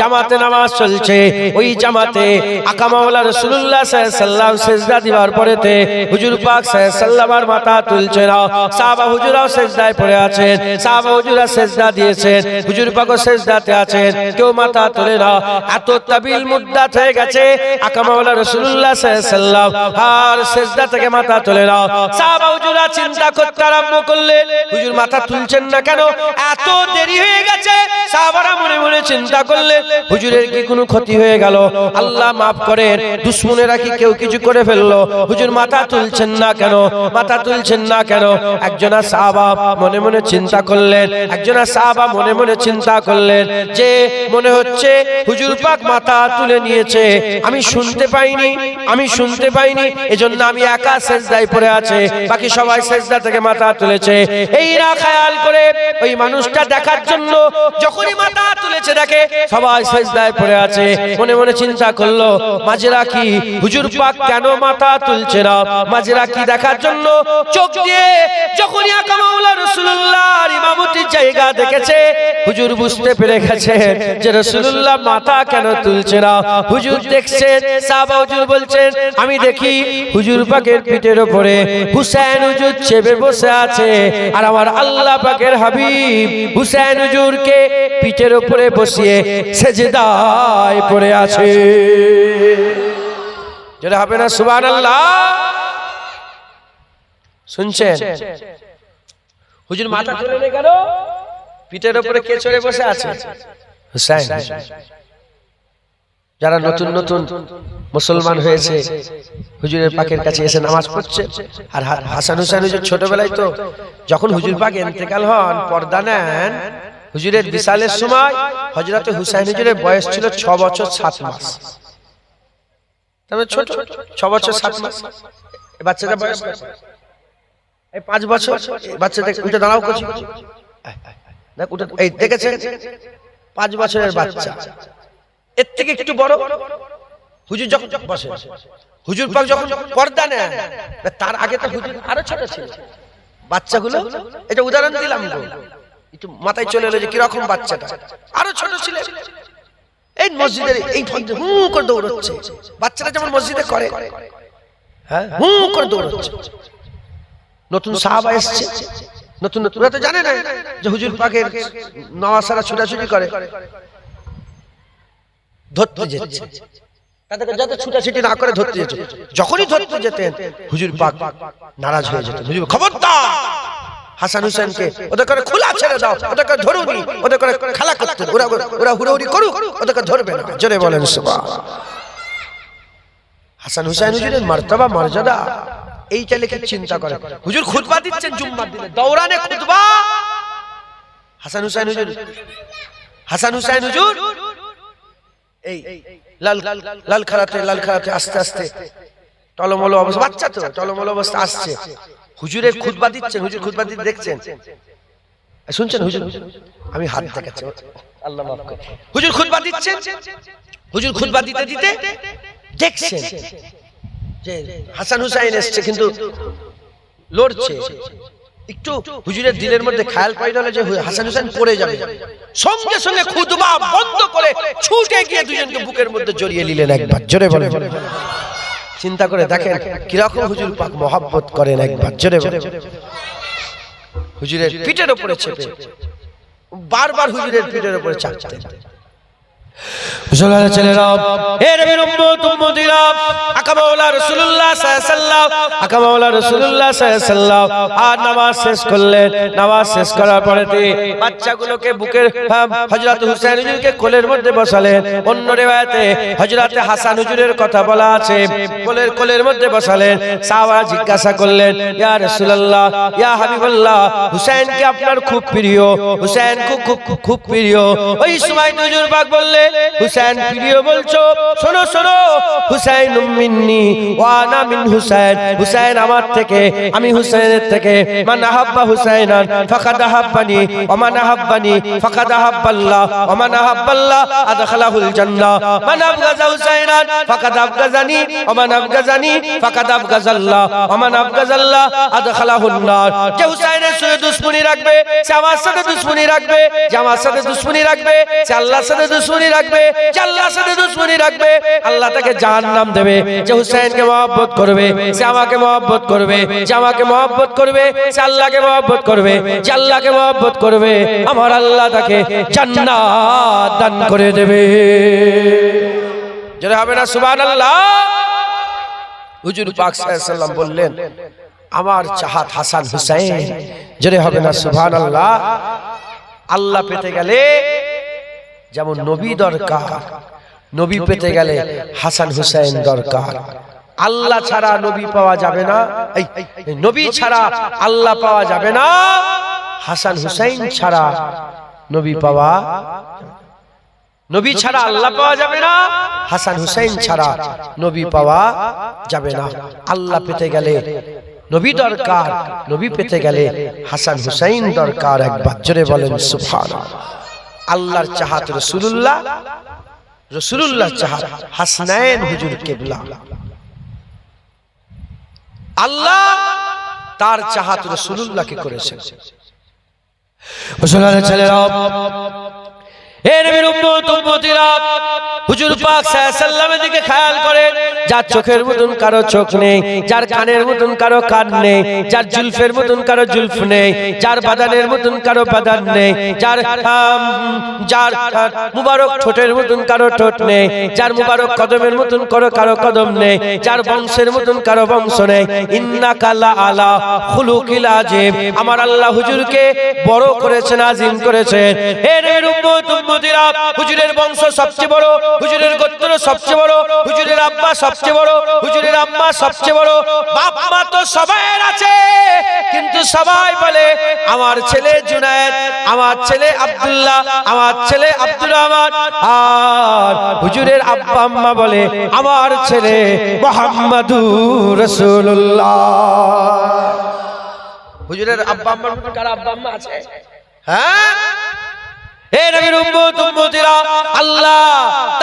জামাতে নামাজ চলছে। ওই জামাতে আকা মাওলা রাসূলুল্লাহ সাল্লাল্লাহু আলাইহি ওয়াসাল্লাম সিজদা দিবার পরেতে হুজুর পাক সাল্লাল্লাহু আলাইহি ওয়াসাল্লাম আর মাথা তুলছে না। সাহাবা হুজুরাও সিজদায় পড়ে আছেন, সাহাবা হুজুরা সিজদা দিয়েছেন, হুজুর পাক সিজদাতে আছেন, কেউ মাথা তোলে না। এত তাবিল মুদ্দাত হয়ে গেছে, আকা মাওলা রাসূলুল্লাহ সাল্লাল্লাহু আলাইহি ওয়াসাল্লাম আর সিজদা থেকে মাথা তোলে না। সাহাবা হুজুরা চিন্তা করতে আরম্ভ করলেন, হুজুর মাথা তুলছেন না কেন? এত দেরি হয়ে গেছে। সাহাবারা মনে মনে চিন্তা করলেন, হুজুরের কি কোনো ক্ষতি হয়ে গেল? আল্লাহ মাফ করেন, দুশমনেরা কি কেউ কিছু করে ফেললো? হুজুর মাথা তুলছেন না কেন? মাথা তুলছেন না কেন? একজনা সাহাবা মনে মনে চিন্তা করলেন, মনে মনে চিন্তা করলেন যে মনে হচ্ছে হুজুর পাক মাথা তুলে নিয়েছে, আমি শুনতে পাইনি, এজন্য আমি একা সিজদায় পড়ে আছে, বাকি সবাই সিজদা থেকে মাথা তুলেছে। এইরা খেয়াল করে ওই মানুষটা দেখার জন্য যখনই মাথা তুলেছে দেখে সবাই সিজদায় পড়ে আছে। মনে মনে চিন্তা করলো, মাজেরা কি হুজুর পাক কেন মাথা তুলছে না? মাজেরা কি দেখার জন্য চোখ দিয়ে যখনই আকা মাওলা রাসূলুল্লাহর ইমামতির জায়গা দেখেছে, হুজুর বুঝতে পেরে গেছে যে রাসূলুল্লাহ মাথা কেন তুলছে না। হুজুর দেখছেন, সাহাবা হুজুর বলছেন, আমি দেখি হুজুর পাকের পিঠের উপরে হুসাইন হুজুর চেপে বসে আছে, আর আমার আল্লাহ পাকের হাবিব হুসাইন হুজুরকে পিঠের উপরে বসিয়ে সেজদায় পড়ে আছে। যেটা হবে না সুবহানাল্লাহ। শুনছেন? হুজুর মাথা তুলে গেল, পিঠের উপরে কে চড়ে বসে আছে? হুসাইন। যারা নতুন নতুন মুসলমান হয়েছে হুজুরের পাকের কাছে এসে নামাজ পড়ছে, আর হাসান হুসাইন হুজুর ছোটবেলায় তো যখন হুজুর পাক ইন্তেকাল হন, পর্দা নেন, হুজুরের বিসালের সময় হযরত হুসাইন হুজুরের বয়স ছিল 6 বছর 7 মাস। তবে ছোট, 6 বছর 7 মাস। এই বাচ্চাটার বয়স এই 5 বছর। বাচ্চাটা উঠে দাঁড়াও করছে, দেখ উঠে, এই দেখেছেন 5 বছরের বাচ্চা। এর থেকে একটু বড় হুজুর যখন বসে, হুজুর পাক যখন পর্দা নেন, তার আগে তো হুজুর আরো ছোট ছিল। বাচ্চাগুলো, এটা উদাহরণ দিলাম গো, একটু মাথায় চলে এলো যে কিরকম বাচ্চাটা, আরো ছোট ছিল। এই মসজিদের এই হু করে দৌড়চ্ছে বাচ্চাটা, যেমন মসজিদে করে, হ্যাঁ হু করে দৌড়চ্ছে। নতুন সাহাবা এসছে, নতুন ওরা তো জানে না যে হুজুর পাকের নওয়াসারা ছুটাছুটি করে, ধরতে যেতে, তাদেরকে যত ছুটাছুটি না করে ধরতে যেত। যখনই ধরতে যেতেন হুজুর পাক নারাজ হয়ে যেতেন। হুজুর খবরদার, হাসান হুসাইনকে ওদের করে খোলা ছেড়ে দাও, ওদের করে ধরুনি, ওদের করে খেলা করতেন, ওরা হুড়োহুড়ি করুক, ওদেরকে ধরবে না। জোরে বলেন সুবহানাল্লাহ। হাসান হুসাইন হুজুরের মর্তবা মর্যাদা এই চাইলে কি চিন্তা করে? হুজুর খুতবা দিচ্ছেন জুম্মার দিনে, দৌড়ানে খুতবা। হাসান হুসাইন হুজুর এই লাল খারাতে আস্তে আস্তে টলমলো অবস্থা, বাচ্চা তো টলমলো অবস্থা আসছে, হুজুরের খুতবা দিচ্ছেন, হুজুর খুতবা দিতে দেখছেন, শুনছেন হুজুর, আমি হাত দেখাচ্ছি, আল্লাহ মাফ করে। হুজুর খুতবা দিচ্ছেন, হুজুর খুতবা দিতে দিতে দেখছেন যে হাসান হুসাইন এসছে, কিন্তু লড়ছে। একটু হুজুরের দিলের মধ্যে খেয়াল পাইল যে হাসান হুসাইন পড়ে যাবে, সঙ্গে সঙ্গে খুতবা বন্ধ করে ছুটে গিয়ে দুজনকে বুকের মধ্যে জড়িয়ে নিলেন একবার। জোরে বলেন। চিন্তা করে দেখেন কিরকম হুজুর পাক মহব্বত করেন একবার। জোরে বলেন। হুজুরের পিঠের উপরে চেপে বারবার হুজুরের পিঠের উপরে চাপতেন। মুসলমান ছেলেরা, হে নবীর উম্মত উম্মতিরা, আকা মাওলা রাসূলুল্লাহ সাল্লাল্লাহু আলাইহি ওয়াসাল্লাম, আকা মাওলা রাসূলুল্লাহ সাল্লাল্লাহু আলাইহি ওয়াসাল্লাম আর নামাজ শেষ করলেন। নামাজ শেষ করার পরেতে বাচ্চাগুলোকে বুকের হযরত হুসাইন হুজুরকে কোলের মধ্যে বসালেন। অন্য riwayate হযরত হাসান হুজুরের কথা বলা আছে, কোলের মধ্যে বসালেন। সাহাবা জিজ্ঞাসা করলেন, ইয়া রাসূলুল্লাহ, ইয়া হাবিবাল্লাহ, হুসাইন কি আপনার খুব প্রিয়? হুসাইন খুব প্রিয়। ওই সময় হুজুর পাক বললেন, হুসাইন প্রিয় বলছো, শোনো শোনো, হুসাইন মিন্নি ওয়া আনা মিন হুসাইন, হুসাইন আমার থেকে, আমি হুসাইনের থেকে। মান আহাব্বা হুসাইনান ফাকাদ আহাব্বানি ওয়া মান আহাব্বানি ফাকাদ আহাব্বাল্লাহ ওয়া মান আহাব্বাল্লাহ আদখালাহুল জান্নাহ। মান আবগাযা হুসাইনান ফাকাদ আবগাযানি ওয়া মান আবগাযানি ফাকাদ আবগাযাল্লাহ ওয়া মান আবগাযাল্লাহ আদখালাহুন নার। যে হুসাইনের সাথে দুশমনি রাখবে সে আমার সাথে দুশমনি রাখবে, যে আমার সাথে দুশমনি রাখবে সে আল্লাহর সাথে দুশমনি রাখবে, যে আল্লাহর সাথে দুশমনি রাখবে আল্লাহ তাকে জাহান্নাম দেবে। যে হুসাইনকে মহব্বত করবে সে আমাকে মহব্বত করবে, যে আমাকে মহব্বত করবে সে আল্লাহকে মহব্বত করবে, যে আল্লাহকে মহব্বত করবে আমার আল্লাহ তাকে জান্নাত দান করে দেবে। জোরে হবে না সুবহানাল্লাহ? হুজুর পাক সাল্লাল্লাহু আলাইহি ওয়াসাল্লাম বললেন আমার চাহাত হাসান হুসাইন। জোরে হবে না সুবহানাল্লাহ? আল্লাহ পেতে গেলে যেমন নবী দরকার, নবী পেতে গেলে হাসান হুসাইন দরকার। আল্লাহ ছাড়া নবী পাওয়া যাবে না, নবী ছাড়া আল্লাহ পাওয়া যাবে না, হাসান হুসাইন ছাড়া নবী পাওয়া, নবী ছাড়া আল্লাহ পাওয়া যাবে না, হাসান হুসাইন ছাড়া নবী পাওয়া যাবে না। আল্লাহ পেতে গেলে নবী দরকার, নবী পেতে গেলে হাসান হুসাইন দরকার। একবার জোরে বলেন সুবহানাল্লাহ। আল্লাহর চাহাত রাসূলুল্লাহ, রাসূলুল্লাহ চাহাত হাসনাইন হুজুর কিবলা। আল্লাহ তার চাহাত রাসূলুল্লাহকে করেছেন। মুসলমানের ছেলেরা, হে নবীর উম্মত উম্মতিরা, হুজুর পাক সাল্লাল্লাহু আলাইহি ওয়াসাল্লামের দিকে খেয়াল করেন। যার চোখের মতন কারো চোখ নেই, যার কানের মতন কারো কান নেই, যার জুলফের মতন কারো জুলফ নেই, যার বাদানের মতন কারো বাদান নেই, যার মুবারক ঠোঁটের মতন কারো ঠোঁট নেই, যার মুবারক কদমের মতন কারো কদম নেই, যার বংশের মতন কারো বংশ নেই। ইন্নাকা লা আলা খুলুকিল আযীম। আমার আল্লাহ হুজুরকে বড় করেছেন, আযীম করেছেন। হে নবীর উম্মত উম্মতিরা, হুজুরের বংশ সবচেয়ে বড়, হুজুরের গোত্র সবচেয়ে বড়, হুজুরের আব্বা সবচেয়ে বড়, হুজুরের আম্মা সবচেয়ে বড়। বাপ মা তো সবাই আছে, কিন্তু সবাই বলে আমার ছেলে জুনায়েদ, আমার ছেলে আব্দুল্লাহ, আমার ছেলে আব্দুর রহমান। আর হুজুরের আব্বা আম্মা বলে আমার ছেলে মুহাম্মাদুর রাসূলুল্লাহ। হুজুরের আব্বা আম্মার মধ্যে কার আব্বা আম্মা আছে? হ্যাঁ, হে নবীর উম্মত উম্মতিরা, আল্লাহ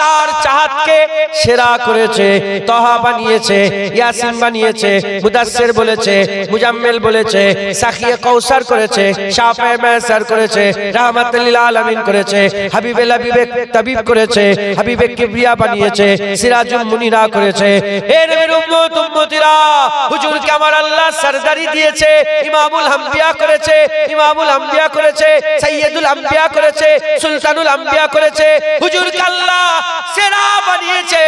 তার চাহাতকে সেরা করেছে। তাহা বানিয়েছে, ইয়াসিন বানিয়েছে, মুদাসসির বলেছে, মুজাম্মিল বলেছে, সাখিয়ে কাউসার করেছে, শাফায়ে মায়সার করেছে, রাহমাতুল লিল আলামিন করেছে, হাবিবে লাবিবে তাবিব করেছে, হাবিবে কিবরিয়া বানিয়েছে, সিরাজুল মুনিরা করেছে। হে নবীর উম্মত উম্মতিরা, হুজুরকে আমার আল্লাহ সরদারি দিয়েছে, ইমামুল আম্বিয়া করেছে, ইমামুল আম্বিয়া করেছে, সাইয়্যিদুল আম্বিয়া করেছে, সুলতানুল আম্বিয়া করেছে। হুজুরকে আল্লাহ সেরা বানিয়েছে।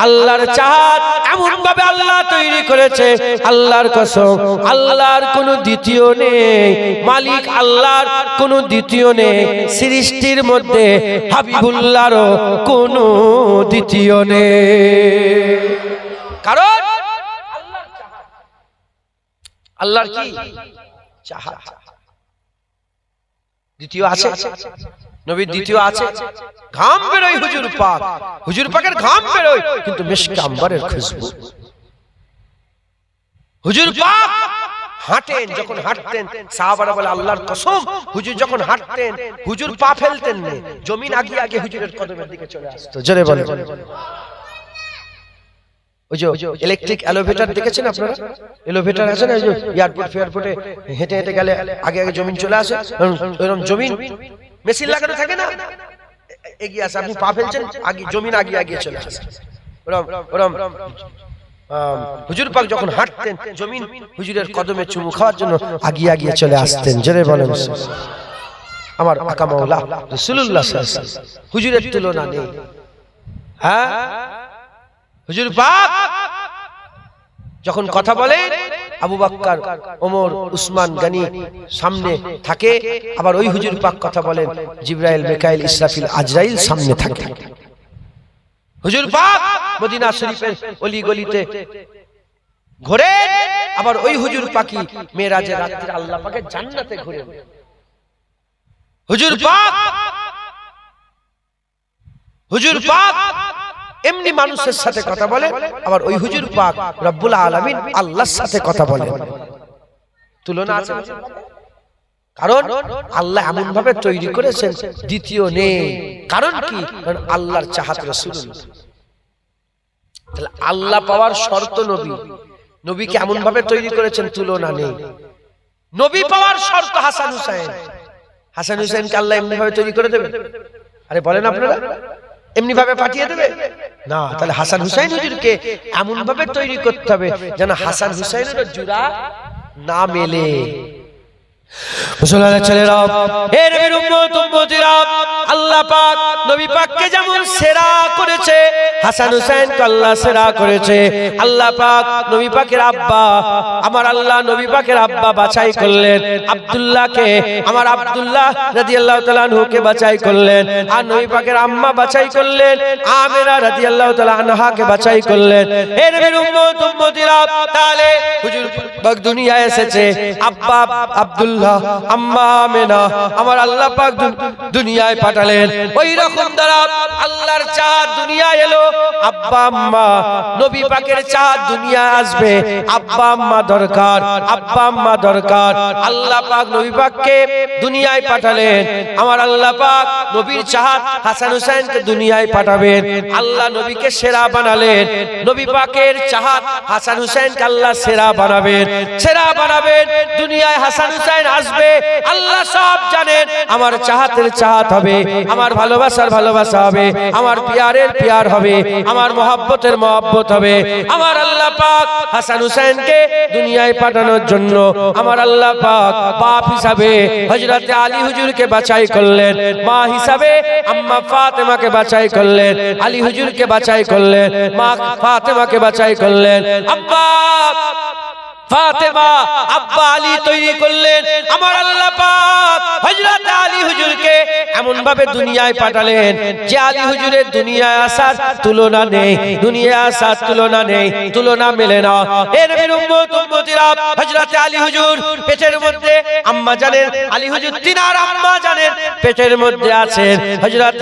আল্লাহর চাহাত এমন ভাবে আল্লাহ তৈরি করেছে, আল্লাহর কসম আল্লাহর কোনো দ্বিতীয় নেই, মালিক আল্লাহর কোনো দ্বিতীয় নেই। সৃষ্টির মধ্যে হাবিবুল্লাহরও কোনো দ্বিতীয় নেই। কারণ আল্লাহর কি চাহাত দ্বিতীয় আছে, নবীর দ্বিতীয় আছে। ঘাম বেরোয় হুজুর পাক, হুজুর পাকের ঘাম বেরোয়, কিন্তু মিশকে আম্বরের খুশবু। হুজুর পাক হাঁটেন, যখন হাঁটতেন সাহাবারা বলে আল্লাহর কসম, হুজুর যখন হাঁটতেন হুজুর পা ফেলতেন না, জমিন আগে আগে হুজুরের কদমের দিকে চলে আসতো। জোরে বলে। ওই যে ইলেকট্রিক এলিভেটর দেখেছেন আপনারা? এলিভেটর আছে না, এয়ারপোর্ট ফেয়ারপোর্টে হেঁটে হেঁটে গেলে আগে আগে জমিন চলে আসে, এরকম জমিন মেশিন লাগানো থাকে না, এগিয়ে আসে, আপনি পা ফেলছেন আগে জমিন আগে আগে চলে আসে। ওরম হুজুর পাক যখন হাঁটতেন জমিন হুজুরের কদমে চুমু খাওয়ার জন্য আগিয়ে আগিয়ে চলে আসতেন। জোরে বলেন। আমার আকা মাওলা রাসূলুল্লাহ সাল্লাল্লাহু আলাইহি ওয়াসাল্লাম, হুজুরের তুলনা নেই। হ্যাঁ, হুজুর পাক যখন কথা বলে আবু বকর, ওমর, উসমান গনি সামনে থাকে, আবার ওই হুজুর পাক কথা বলেন জিবরাইল, মিকাইল, ইসরাফিল, আজরাইল সামনে থাকে। হুজুর পাক মদিনা শরীফের অলি গলিতে ঘুরে, আবার ওই হুজুর পাকই মেরাজের রাতে আল্লাহ পাকের জান্নাতে ঘুরে। হুজুর পাক হুজুর পাক এমনি মানুষের সাথে কথা বলে, আবার ওই হুজুর পাক রব্বুল আলামিন আল্লাহর সাথে কথা বলে। তুলনা আছে? কারণ আল্লাহ এমন ভাবে তৈরি করেছেন, দ্বিতীয় নেই। কারণ কি? কারণ আল্লাহর চাহাত রাসূলুল্লাহ। তাহলে আল্লাহ পাওয়ার শর্ত নবী, নবীকে এমন ভাবে তৈরি করেছেন, তুলনা নেই। নবী পাওয়ার শর্ত হাসান হুসাইন। হাসান হুসাইনকে আল্লাহ এমনি ভাবে তৈরি করে দেবে? আরে বলেন আপনারা, এমনি ভাবে পাঠিয়ে দেবে না। তাহলে হাসান হুসাইন হুজুরকে এমন ভাবে তৈরি করতে হবে যেন হাসান হুসাইনের জোড়া না মেলে। মুসলমানের ছেলেরা, হে নবীর উম্মত উম্মতিরা, আল্লাহ পাক নবী পাককে যেমন সেরা করেছে, হাসান হুসাইনকে আল্লাহ সেরা করেছে। আল্লাহ পাক নবী পাকের আব্বা, আমার আল্লাহ নবী পাকের আব্বা বাছাই করলেন আব্দুল্লাহকে, আমার আব্দুল্লাহ রাদিয়াল্লাহু তাআলা আনহুকে বাছাই করলেন। আর নবী পাকের আম্মা বাছাই করলেন আমেনা রাদিয়াল্লাহু তাআলা আনহাকে বাছাই করলেন। হে নবীর উম্মত উম্মতিরা, তাহলে হুজুর পাক দুনিয়ায় এসেছে, আব্বা আব্দুল্লাহ, আম্মা আমেনা, আমার আল্লাহ পাক দুনিয়ায় পাঠালেন। ওই রকম দ্বারা আল্লাহর চাঁদ দুনিয়ায় এলো, আব্বা আম্মা, নবী পাকের চাঁদ দুনিয়ায় আসবে, আব্বা আম্মা দরকার, আব্বা আম্মা দরকার। আল্লাহ পাক নবী পাককে দুনিয়ায় পাঠালেন, আমার আল্লাহ পাক নবীর চাঁদ হাসান হুসাইনকে দুনিয়ায় পাঠাবেন। আল্লাহ নবীকে সেরা বানালেন, নবী পাকের চাঁদ হাসান হুসাইনকে আল্লাহ সেরা বানাবেন, সেরা বানাবেন। দুনিয়ায় হাসান হুসাইন আসবে, আল্লাহ সব জানেন। আমার চাহাতের চাহাত হবে, আমার ভালোবাসার ভালোবাসা হবে, আমার পিয়ারের পিয়ার হবে, আমার মহব্বতের মহব্বত হবে। আমার আল্লাহ পাক হাসান হুসাইনকে দুনিয়ায় পাঠানোর জন্য আমার আল্লাহ পাক বাপ হিসাবে হযরত আলী হুজুরকে বাছাই করলেন, মা হিসাবে আম্মা ফাতেমাকে বাছাই করলেন, আলী হুজুরকে বাছাই করলেন, মা ফাতেমাকে বাছাই করলেন, আব্বা ফাতেমা আব্বা আলী তৈরি করলেন। আমার আল্লাহ পাক হযরত আলী হুজুরকে এমন ভাবে দুনিয়ায় পাঠালেন যে আলী হুজুরের দুনিয়ায় আসার তুলনা নেই, দুনিয়ায় আসার তুলনা নেই, তুলনা মেলে না। হে নবীর উম্মত উম্মতিরা, হযরত আলী হুজুর পেটের মধ্যে আম্মা জানেন, আলী হুজুর তিনার আম্মা জানেন পেটের মধ্যে আছেন। হযরত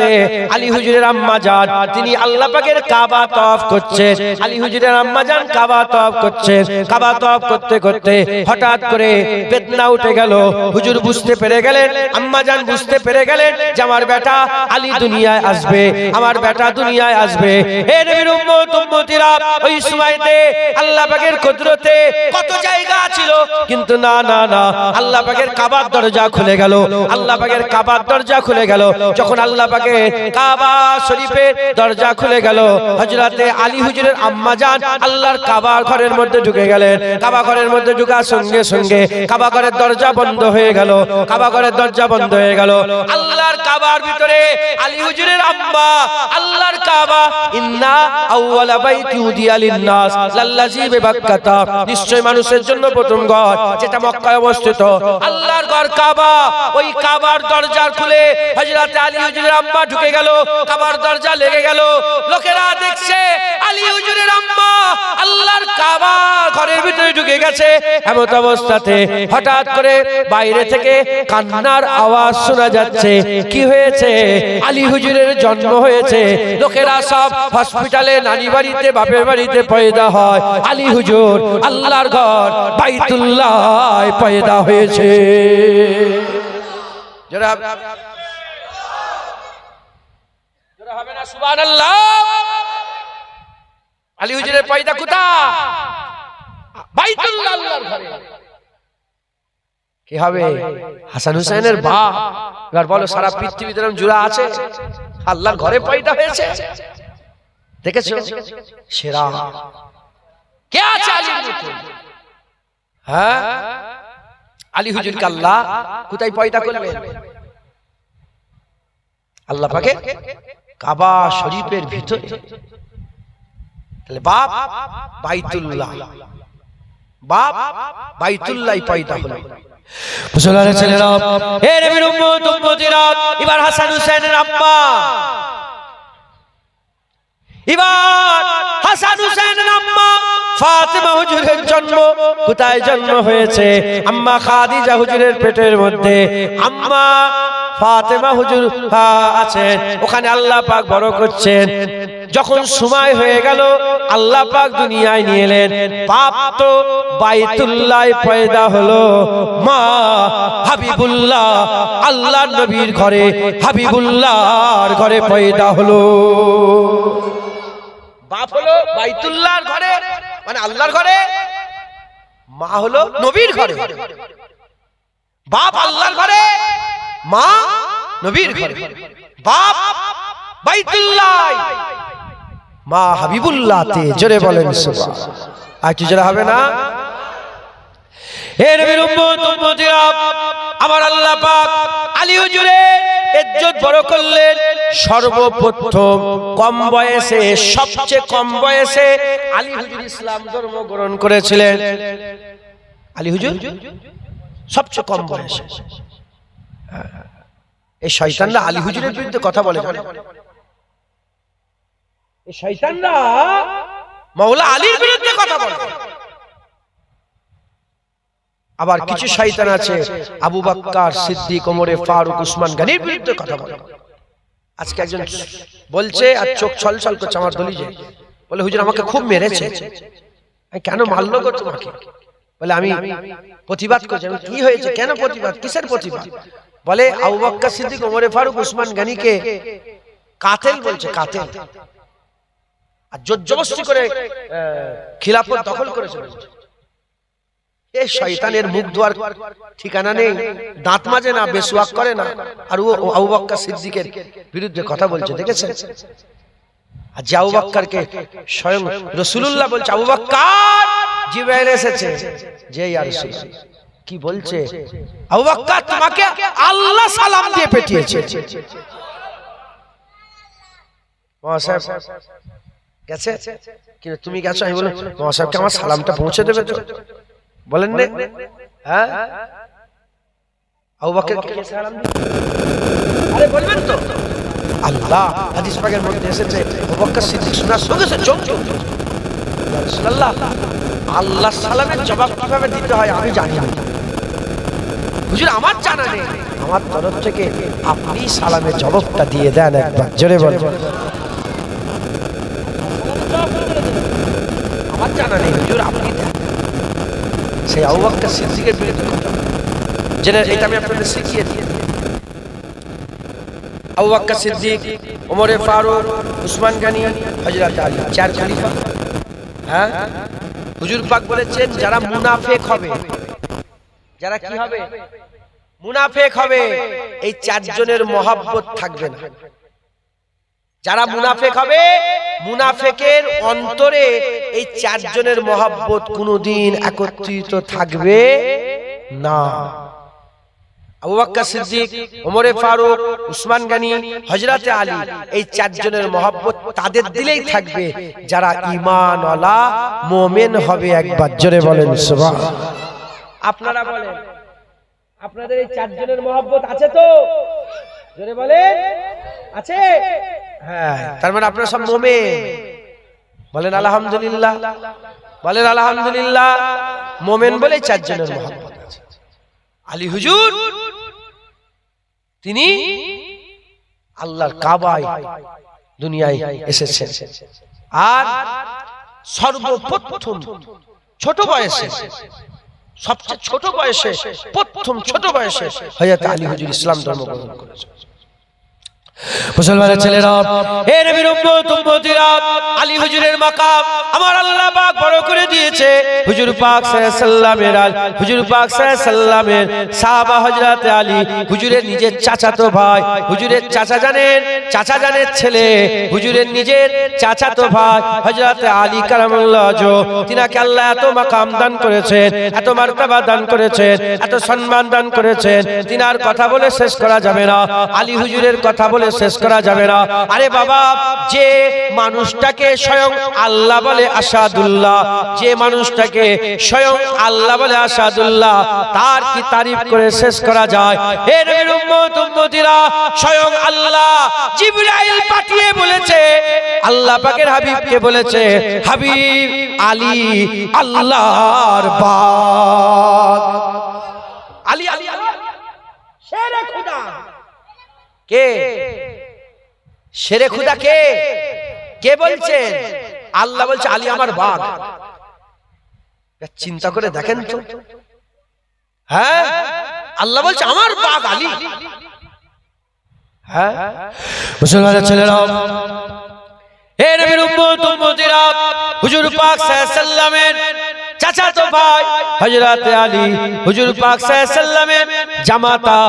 আলী হুজুরের আম্মা জান, তিনি আল্লাহ পাকের কাবা তওয়াফ করছেন। আলী হুজুরের আম্মা জান কাবা তওয়াফ করছেন। কাবা তওয়াফ করতে করতে হঠাৎ করে বেদনা উঠে গেল। হুজুর বুঝতে পেরে গেলেন, আম্মা জান বুঝতে পেরে গেলেন যে আমার বেটা আলী দুনিয়ায় আসবে, আমার বেটা দুনিয়ায় আসবে। হে নবীর উম্মত উম্মতিরা, ওই সময়তে আল্লাহ পাকের কুদরতে কত জায়গা ছিল, কিন্তু না না না, আল্লাহ পাকের কাবার দরজা খুলে গেল, আল্লাহ পাকের কাবার দরজা খুলে গেল। যখন আল্লাহ পাকের কাবা শরীফের দরজা খুলে গেল, হযরত আলী হুজুরের আম্মা জান আল্লাহর কাবা ঘরের মধ্যে ঢুকে গেলেন। কাবা ঘরের মধ্যে ঢোকার সঙ্গে সঙ্গে কাবা ঘরের দরজা বন্ধ হয়ে গেল, কাবা ঘরের দরজা বন্ধ হয়ে গেল। আল্লাহর কাবার ভিতরে আলী হুজুরের আম্মা, আল্লাহর কাবা, ইন্না আউওয়ালা বাইতি উদিয়া লিন-নাস লাল্লাযী বিবাক্কাতা, নিশ্চয় মানুষের জন্য প্রথম ঘর যেটা মক্কায় অবস্থিত, আল্লাহর ঘর কাবা। ওই কাবার দরজা খুলে হযরত আলী হুজুরের আম্মা ঢুকে গেল, কাবার দরজা লেগে গেল। লোকেরা দেখছে আলী হুজুরের আম্মা আল্লাহর কাবা ঘরের ভিতরে ঢুকে গেছে। এমত অবস্থাতে হঠাৎ করে বাইরে থেকে কান্নার আওয়াজ শোনা যাচ্ছে। কি হয়েছে? আলী হুজুরের জন্ম হয়েছে। লোকেরা সব হসপিটালে, নানি বাড়িতে, বাপের বাড়িতে পয়দা হয়। আলী হুজুর আল্লাহর ঘর বাইতুল্লাহ পয়দা হয়েছে। যারা হবে না সুবহানাল্লাহ। আলী হুজুরের পয়দা কোথায়? বাইতুল্লাহ, আল্লাহর ঘরে। কি হবে? হাসান হুসাইনের বাপ। এবার বলো, সারা পৃথিবীতে এরকম জোড়া আছে? আল্লাহর ঘরে পয়দা হয়েছে। দেখেছো? সেরা কে আছে আলীর মতো? হ্যাঁ, আলী হুজুরকে আল্লাহ কোথায় পয়দা করলেন? আল্লাহ পাকে কাবা শরীফের ভিতরে। তাহলে বাপ বাইতুল্লাহ, বাপ বাইতুল্লাহ পয়দা হলো। মুসলমানের ছেলেরা, হে নবীর উম্মত উম্মতিরা, এবার হাসান হুসাইনের আম্মা, এবার হাসান হুসাইনের আম্মা ফাতেমা হুজুরের জন্ম কোথায় জন্ম হয়েছে? আম্মা খাদিজা হুজুরের পেটের মধ্যে। আম্মা ফাতেমা হুজুর আছেন, ওখানে আল্লাহ পাক বড় করছেন। যখন সময় হয়ে গেল আল্লাহ পাক দুনিয়ায় নিয়ে এলেন, বাপ তো বাইতুল্লাহ পয়দা হলো, মা হাবিবুল্লাহ আল্লাহর নবীর ঘরে হাবিবুল্লাহর ঘরে পয়দা হলো। বাপ হলো বাইতুল্লাহর ঘরে মানে আল্লাহর ঘরে, মা হলো নবীর ঘরে। বাপ আল্লাহর ঘরে, মা নবীর ঘরে। বাপ বাইতুল্লাহ, মা হাবিবুল্লাহতে। জোরে বলেন সুবহানাল্লাহ। আর কি জোরে হবে না? হে নবীর উম্মত উম্মতিরা, আমার আল্লাহ পাক আলী হুজুরের ইজ্জত বড় করলেন। সর্বপ্রথম কম বয়সে, সবচেয়ে কম বয়সে আলী হুজুর ইসলাম ধর্ম গ্রহণ করেছিলেন। আলী হুজুর সবচেয়ে কম বয়সে। এই শয়তানরা আলী হুজুরের বিরুদ্ধে কথা বলে, এই শয়তানরা মাওলা আলীর বিরুদ্ধে কথা বলে। আবার কিছু শয়তান আছে আবু বকর সিদ্দিক, ওমরে ফারুক, উসমান গনির বিরুদ্ধে কথা বলে। আজকে একজন বলছে আর চোখ ছলছল করছে আমার দলিজে, বলে হুজুর আমাকে খুব মেরেছে। কেন মারলো গো তোমাকে? বলে আমি প্রতিবাদ করছি। কি হয়েছে? কেন প্রতিবাদ? কিসের প্রতিবাদ? বলে আবু বকর সিদ্দিক, ওমরে ফারুক, উসমান গনিকে কাতেল বলছে, কাতেল। আর জোর জবরদস্তি করে খিলাফত দখল করেছে। এই শয়তানের মুখ ধোয়ার ঠিকানা নেই, দাঁত মাজে না, বেসওয়াক করে না, আর ও আবু বকর সিদ্দিকের বিরুদ্ধে কথা বলছে। দেখেছেন? আর যে আবু বকরকে স্বয়ং রাসূলুল্লাহ বলছে, আবু বকর জিবরাইল এসেছে, যে ইয়া রাসূলুল্লাহ কি বলছে? আবু বকর তোমাকে আল্লাহ সালাম দিয়ে পাঠিয়েছে। মহাসাহেব গেছে, কিন্তু তুমি গেছো? আমি বললাম মহাসাহেবকে আমার সালামটা পৌঁছে দেবে তো? বলেন না? হ্যাঁ, আবু বকরকে সালাম দিই, আরে বলবেন তো? আল্লাহ হাদিস পাকের মধ্যে এসেছে আবু বকর সিদ্দিক শোনার সঙ্গে সঙ্গে চমকে উঠল, ইয়া রাসূলুল্লাহ আল্লাহ সালামের জবাব কিভাবে দিতে হয় আমি জানি না হুজুর, আমার জানা নেই, আমার তরফ থেকে আপনি সালামের জবাবটা দিয়ে দেন একবার। জোরে বলেন। আমার জানা নেই হুজুর, আপনি দেন। সেই আবু বকর সিদ্দিকের বিরুদ্ধে কথা জেনে এটা আমি আপনাদের শিখিয়ে দিই। আবু বকর সিদ্দিক, ওমরে ফারুক, উসমান গনি, হযরত আলী, চার খলিফা। হ্যাঁ, হুজুর পাক বলেছেন যারা মুনাফিক হবে, যারা কি হবে? মুনাফিক হবে, এই চারজনের মহব্বত থাকবে না। যারা মুনাফিক হবে, মুনাফিকের অন্তরে এই চারজনের মহব্বত কোনোদিন একত্রিত থাকবে না। আবু বকর সিদ্দিক, ওমরে ফারুক, উসমান গনি, হযরত আলী, এই চারজনের মহব্বত তাদের দিলেই থাকবে যারা ঈমানওয়ালা মুমিন হবে। একবার জোরে বলেন সুবহানাল্লাহ। আপনারা বলেন আপনাদের এই চারজনের মহব্বত আছে তো? জোরে বলেন আছে? হ্যাঁ, তার মানে আপনারা সব মুমিন। বলেন আলহামদুলিল্লাহ, বলেন আলহামদুলিল্লাহ। মুমিন বলে চারজনের মহব্বত আছে। আলী হুজুর তিনি আল্লাহর কাবায় দুনিয়ায় এসেছেন, আর সর্বপ্রথম ছোট বয়সে, সবচেয়ে ছোট বয়সে, প্রথম ছোট বয়সে হযরত আলী হুজুর ইসলাম ধর্ম গ্রহণ করেছেন। মুসলমানের ছেলেরা, হে নবীর উম্মত উম্মতিরা, আলী হুজুরের মাকাম আমার আল্লাহ পাক বড় করে দিয়েছে। হুজুর পাক সাল্লাল্লাহু আলাইহি সাল্লামের হুজুর পাক সাল্লাল্লাহু আলাইহি সাল্লামের সাহাবা হযরত আলী হুজুরের নিজের চাচাতো ভাই, হুজুরের চাচা জানের ছেলে, হুজুরের নিজের চাচাতো ভাই হযরত আলী কারামাল্লাহু ওয়াজহু, তিনাকে আল্লাহ এত মাকাম দান করেছেন, এত মার্তবা দান করেছেন, এত সম্মান দান করেছেন, তিনার কথা বলে শেষ করা যাবে না। আলী হুজুরের কথা বলে শেষ করা যাবে না। আরে বাবা, যে মানুষটাকে স্বয়ং আল্লাহ বলে আশহাদুল্লাহ, যে মানুষটাকে স্বয়ং আল্লাহ বলে আশহাদুল্লাহ, তার কি তারিফ করে শেষ করা যায়? হে নবীর উম্মত উম্মতিরা, স্বয়ং আল্লাহ জিবরাইল পাঠিয়ে বলেছে, আল্লাহ পাকের হাবিবকে বলেছে, হাবিব আলী আল্লাহর বাগ। আলী আলী শেরে খোদা, কে? শেরে খুদা কে? কে বলছেন? আল্লাহ বলছে আলী আমার বাঘ। চিন্তা করে দেখেন তো, হ্যাঁ আল্লাহ বলছে আমার বাঘ আলী। হ্যাঁ মুসলমানের ছেলেরা, হে নবীর উম্মত উম্মতিরা, হুজুর পাক সাল্লাল্লাহু আলাইহি সাল্লামের চাচাতো ভাই হযরত আলী, হুজুর পাক সাল্লাল্লাহু আলাইহি সাল্লামের জামাতা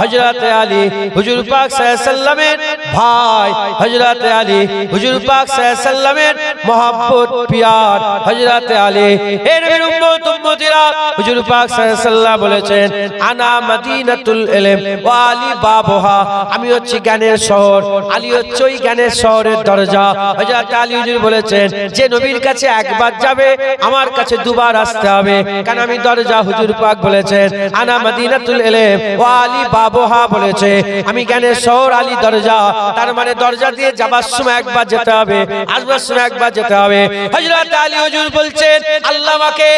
হযরত আলী, হুজুর পাক সাল্লাল্লাহু আলাইহি সাল্লামের ভাই হযরত আলী, হুজুর পাক সাল্লাল্লাহু আলাইহি সাল্লামের মহব্বত পিয়ার হযরত আলী। হে নবীর উম্মত উম্মতিরা, হুজুর পাক সাল্লাল্লাহু আলাইহি সাল্লাম বলেছেন আনা মদিনাতুল ইলম ওয়া আলী বাবুহা, আমি হচ্ছি জ্ঞানের শহর, আলী হচ্ছে ওই জ্ঞানের শহরের দরজা। হযরত আলী হুজুর বলেছেন যে নবীর কাছে একবার যাবে আমার কাছে দুবার আসতে হবে, কারণ আমি দরজা। হুজুর পাক বলেছেন আনা মদিনাতুল ইলম ওয়া আলী বাবুহা, বলেছে আমি জ্ঞানের শহর, আলী দরজা। তার মানে দরজা দিয়ে যাবার সময় একবার যেতে হবে, আসবার সময় একবার যেতে হবে। হযরত আলী হুজুর বলছেন আল্লাহ আমাকে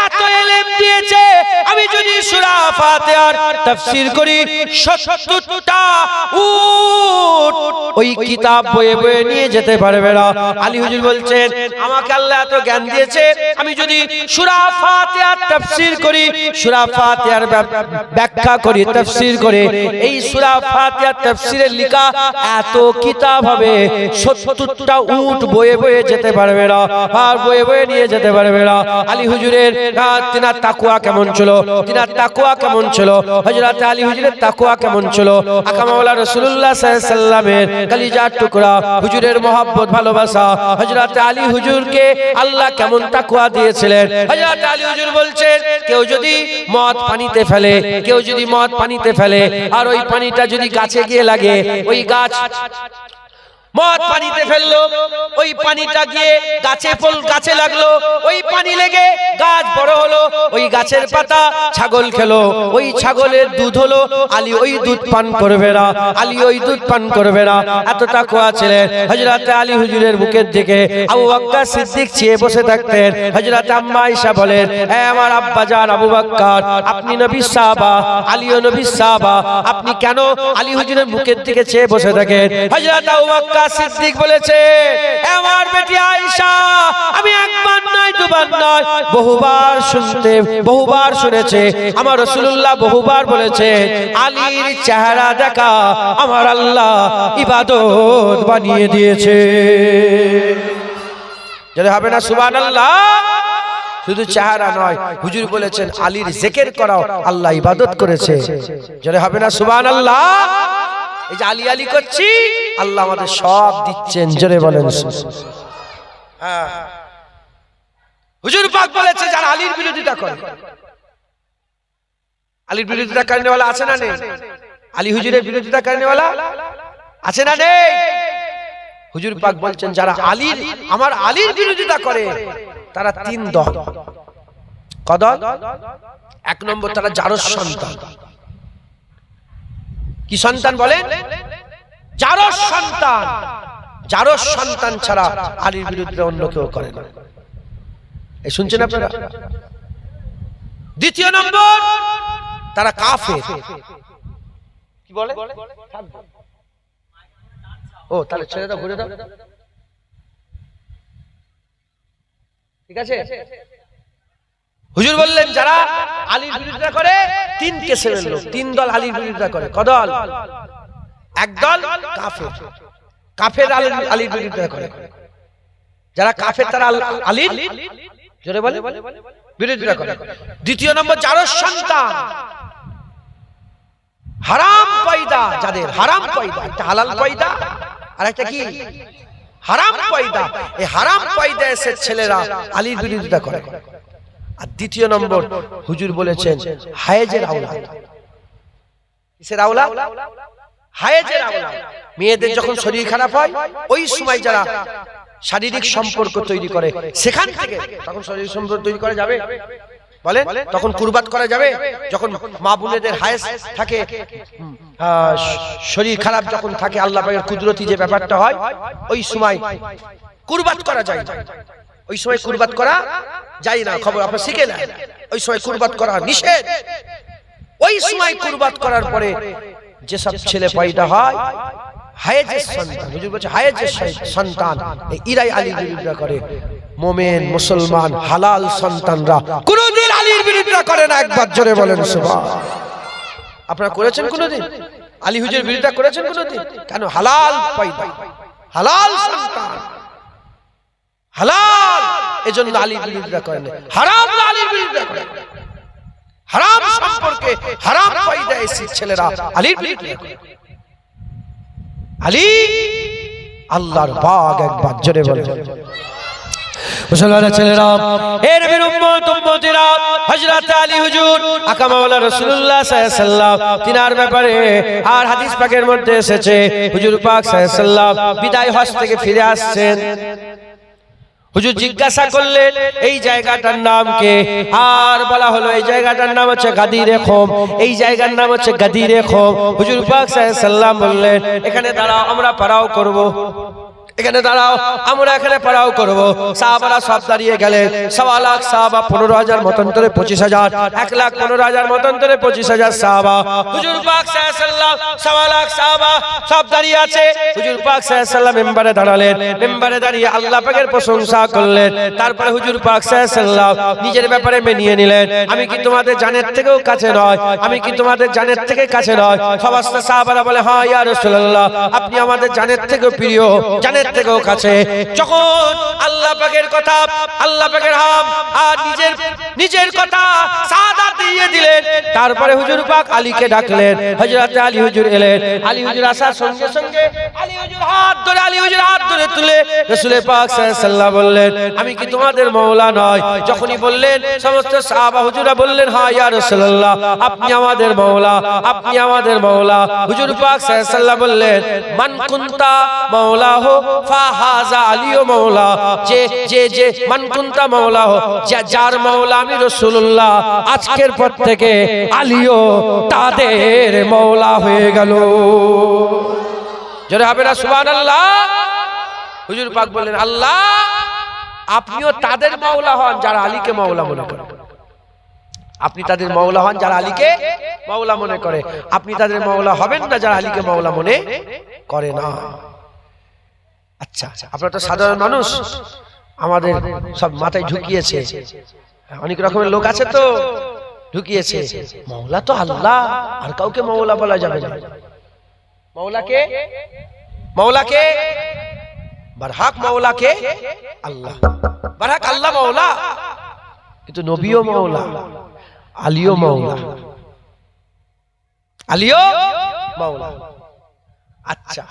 এত ইলম দিয়েছে, আমি যদি সূরা ফাতিহার তাফসীর করি ৭০টা উট ওই কিতাব বয়ে বয়ে নিয়ে যেতে পারবে না। আলী হুজুর বলছেন আমাকে আল্লাহ এত জ্ঞান দিয়েছে, আমি যদি সূরা ফাতিহার তাফসীর করি, সূরা ফাতিহার ব্যাখ্যা করি, তাফসীর করে, এই সূরা ফাতিহার তাফসীরের লেখা এত কিতাব হবে, ৭০টা উট বয়ে বয়ে যেতে পারবে না, আর বয়ে বয়ে নিয়ে যেতে পারবে না। আলী হুজুরের তিনার তাকওয়া কেমন ছিল, তিনার তাকওয়া কেমন ছিল, হযরত আলী হুজুরের তাকওয়া কেমন ছিল, আকা মাওলা রাসূলুল্লাহ সাল্লাল্লাহু আলাইহি সাল্লামের কলিজার টুকরা হুজুরের মহব্বত ভালোবাসা, হযরত আলী হুজুরকে আল্লাহ কেমন তাকওয়া দিয়েছিলেন। হযরত আলী হুজুর বলছেন কেউ যদি মদ পানিতে ফেলে, কেউ যদি মদ পানিতে ফেলে, আর ওই পানিটা যদি গাছে গিয়ে লাগে, ওই গাছ মদ পানিতে ফেললো, ওই পানিটা গিয়ে গাছে লাগলো, ওই পানি লেগে গাছ বড় হলো, ওই গাছের পাতা ছাগল খেলো, ওই ছাগলের দুধ হলো, আলী ওই দুধ পান করবে না, আলী ওই দুধ পান করবে না। এত তাকওয়া ছিলেন। হযরত আলী হুজুরের বুকের দিকে আবু বকর সিদ্দিক চেয়ে বসে থাকতেন। হযরত আম্মা আয়েশা বলেন হে আমার আব্বা জান আবু বকর, আপনি নবীর সাহাবা, আলীও নবীর সাহাবা, আপনি কেন আলী হুজুরের বুকের দিকে চেয়ে বসে থাকেন? হযরত আবু বকর সিদ্দিক বলেছে আমার বেটি আয়েশা, আমি একবার নয় দুবার নয় বহুবার শুনেছে আমার রাসূলুল্লাহ বহুবার বলেছে আলীর চেহারা দেখা আমার আল্লাহ ইবাদত বানিয়ে দিয়েছে। যদি হবে না সুবহানাল্লাহ। শুধু চেহারা নয়, হুজুর বলেছেন আলীর জিকির করাও আল্লাহ ইবাদত করেছে। যদি হবে না সুবহানাল্লাহ। এই যে আলী আলী করছি, আল্লাহ আমাদের সব দিচ্ছেন। জোরে বলেন হ্যাঁ। হুজুর পাক বলেছে যারা আলীর বিরোধিতা করে, আলীর বিরোধিতা করনেওয়ালা আছে না নেই? আলী হুজুরের বিরোধিতা করনেওয়ালা আছে না নেই? হুজুর পাক বলছেন যারা আমার আলীর বিরোধিতা করে তারা তিন দল। কদল? এক নম্বর তারা জারজ সন্তান। কি সন্তান বলেন? জারজ সন্তান। জারজ সন্তান ছাড়া আলীর বিরুদ্ধে অন্য কেউ করে না। এই শুনছেন আপনারা? দ্বিতীয় নম্বর তারা কাফের। কি বলে? ও তাহলে ছেড়ে দাও, ঘুরে দাও, ঠিক আছে। হুজুর বললেন যারা আলীর বিরোধিতা করে তিন কিসমের লোক, তিন দল আলীর বিরোধিতা করে। কদল? এক দল কাফের। কাফের আলীর বিরোধিতা করে। যারা কাফের তারা আলীর জোরে বলে বিরোধিতা করে। দ্বিতীয় নম্বর জারজ সন্তান, হারাম পয়দা, যাদের হারাম পয়দা, একটা হালাল পয়দা আর একটা কি হারাম পয়দা। এই হারাম পয়দা এসে ছেলেরা আলীর বিরোধিতা করে। আর দ্বিতীয় নম্বর হুজুর বলেছেন হায়েজের আওলাদ। কিসের আওলাদ? হায়েজের আওলাদ। মেয়েদের যখন শরীর খারাপ হয় ওই সময় যারা শারীরিক সম্পর্ক তৈরি করে, সেখান থেকে তখন শরীর সম্পর্ক তৈরি করা যাবে? বলেন তখন কুরবাত করা যাবে? যখন মা বোনেদের হায়েজ থাকে, শরীর খারাপ যখন থাকে, আল্লাহ পাকের কুদরতি যে ব্যাপারটা হয়, ওই সময় কুরবাত করা যায় না। ওই সময় কুরবাত করা যায় না, খবর আপনারা শিখে নেন। ওই সময় কুরবাত করা নিষেধ। ওই সময় কুরবাত করার পরে যেসব ছেলে পয়দা হয় হায়েজের সন্তান, হুজুর বলছে হায়েজের সন্তান এরাই আলীর বিরোধিতা করে। মোমেন মুসলমান হালাল সন্তানরা কোনদিন আলীর বিরোধিতা করে না। একবার জোরে বলেন সুবহানাল্লাহ। আপনারা করেছেন কোনদিন? আলী হুজুরের বিরোধিতা করেছেন কোনদিন? কেন? হালাল পয়দা, হালাল সন্তান, হালাল, এজন্য আলীর বিরোধিতা করেন। হারাম আলীর বিরোধিতা করেন। হারাম সম্পর্কে হারাম পয়দা এসে ছেলেরা আলীর বিরোধিতা করে। আলী আল্লাহর বাগ। একবার জোরে বলেন মুসলমানের ছেলেরা, হে নবীর উম্মত উম্মতিরা, হযরত আলী হুজুর আকা মাওলানা রাসূলুল্লাহ সাল্লাল্লাহু আলাইহি ওয়াসাল্লাম তিনার ব্যাপারে আর হাদিস পাকের মধ্যে এসেছে, হুজুর পাক সাল্লাল্লাহু আলাইহি ওয়াসাল্লাম বিদায় হজ থেকে ফিরে আসছেন। হুজুর জিজ্ঞাসা করলেন এই জায়গাটার নাম কি? আর বলা হলো এই জায়গাটার নাম হচ্ছে গাদিরে খোম। এই জায়গার নাম হচ্ছে গাদিরে খোম। হুজুর পাক সাল্লাল্লাহু আলাইহি ওয়াসাল্লাম বললেন এখানে দাঁড়াও, আমরা পারাও করব। এখানে দাঁড়াও, আমরা এখানে পারাও করব। সাহাবারা সব দাঁড়িয়ে গেলেন। 1.25 লাখ সাহাবা, 15,000 মতান্তরে 25,000, 1,15,000 মতান্তরে 25,000 সাহাবা। হুজুর পাক সাল্লাল্লাহু আলাইহি ওয়াসাল্লাম 1.25 লাখ সাহাবা সব দাঁড়িয়ে আছে। হুজুর পাক সাল্লাল্লাহু আলাইহি ওয়াসাল্লাম মিম্বারে দাঁড়ালেন। মিম্বারে দাঁড়িয়ে আল্লাহ পাকের প্রশংসা করলেন। তারপরে হুজুর পাক সাল্লাল্লাহু আলাইহি ওয়াসাল্লাম নিজের ব্যাপারে মেনিয়ে নিলেন, আমি কি তোমাদের জানের থেকেও কাছে নয়? আমি কি তোমাদের জানের থেকে কাছে নয়? সমস্ত সাহাবারা বলে হ্যাঁ ইয়া রাসূলুল্লাহ, আপনি আমাদের জানের থেকেও প্রিয়, জানের থেকেও কাছে। যখন আল্লাহ পাকের কথা, আল্লাহ পাকের হাম আর নিজের কথা সাদা দিয়ে দিলেন, তারপরে হুজুর পাক আলীকে ডাকলেন। হযরত আলী হুজুর এলেন। আলী হুজুর আসার সঙ্গে সঙ্গে আলী হুজুর হাত ধরে তুলে রাসূল পাক সাল্লাল্লাহু আলাইহি ওয়াসাল্লাম বললেন আমি কি তোমাদের মাওলা নয়? যখনই বললেন সমস্ত সাহাবা হুজুরা বললেন হ্যাঁ ইয়া রাসূলুল্লাহ, আপনি আমাদের মাওলা, আপনি আমাদের মাওলা। হুজুর পাক সাল্লাল্লাহু আলাইহি ওয়াসাল্লাম বললেন মান কুনতা মাওলা হো ফাহাজা আলীও মাওলা, যে মান কুনতা মাওলা হো, যার মাওলা আমি রাসূলুল্লাহ, আজকের পর থেকে আলীও তাদের মাওলা হয়ে গেল। জোরে হবে না সুবহানাল্লাহ? হুজুর পাক বললেন আল্লাহ আপনিও তাদের মাওলা হন যারা আলীকে মাওলা মনে করে। আপনি তাদের মাওলা হন যারা আলীকে মাওলা মনে করে। আপনি তাদের মাওলা হবেন না যারা আলীকে মাওলা মনে করে না। আচ্ছা, আপনারা তো সাধারণ মানুষ, আমাদের সব মাথায় ঢুকিয়েছে, অনেক রকমের লোক আছে তো ঢুকিয়েছে মাওলা তো আল্লাহ, আর কাউকে মাওলা বলা যাবে না। মাওলাকে বারহাক, মাওলাকে আল্লাহ, বারহাক আল্লাহ মাওলা, কিন্তু নবীও মাওলা, আলীও মাওলা, আলীও মাওলা। আচ্ছা,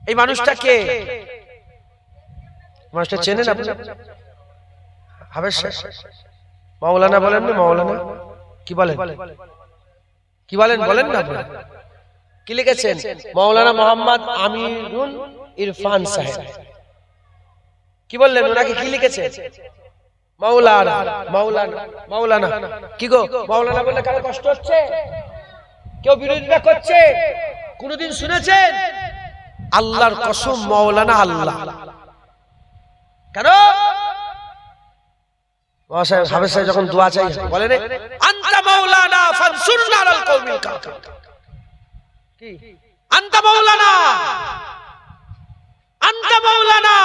এই মানুষটাকে, মানুষটা চেনেন আপনি? হাবেশ মাওলানা বলেন না? মাওলানা কি বলেন? কি বলেন? বলেন না। কি লিখেছেন? মাওলানা মোহাম্মদ আমিরুল ইরফান সাহেব। কি বললেন? ওনাকে কি লিখেছেন? মাওলানা। মাওলানা, মাওলানা কি গো? মাওলানা বললে কারো কষ্ট হচ্ছে? কেউ বিরোধিতা করছে? কোনদিন শুনেছেন? আল্লাহর কসম মাওলানা আল্লাহ। কেন? হাফেজ সাহেব যখন দোয়া চাই বলেন আনতা মাওলানা ফানসুরনা আলাল কওমিল কাফির। কি আনতা মাওলানা? আনতা মাওলানা।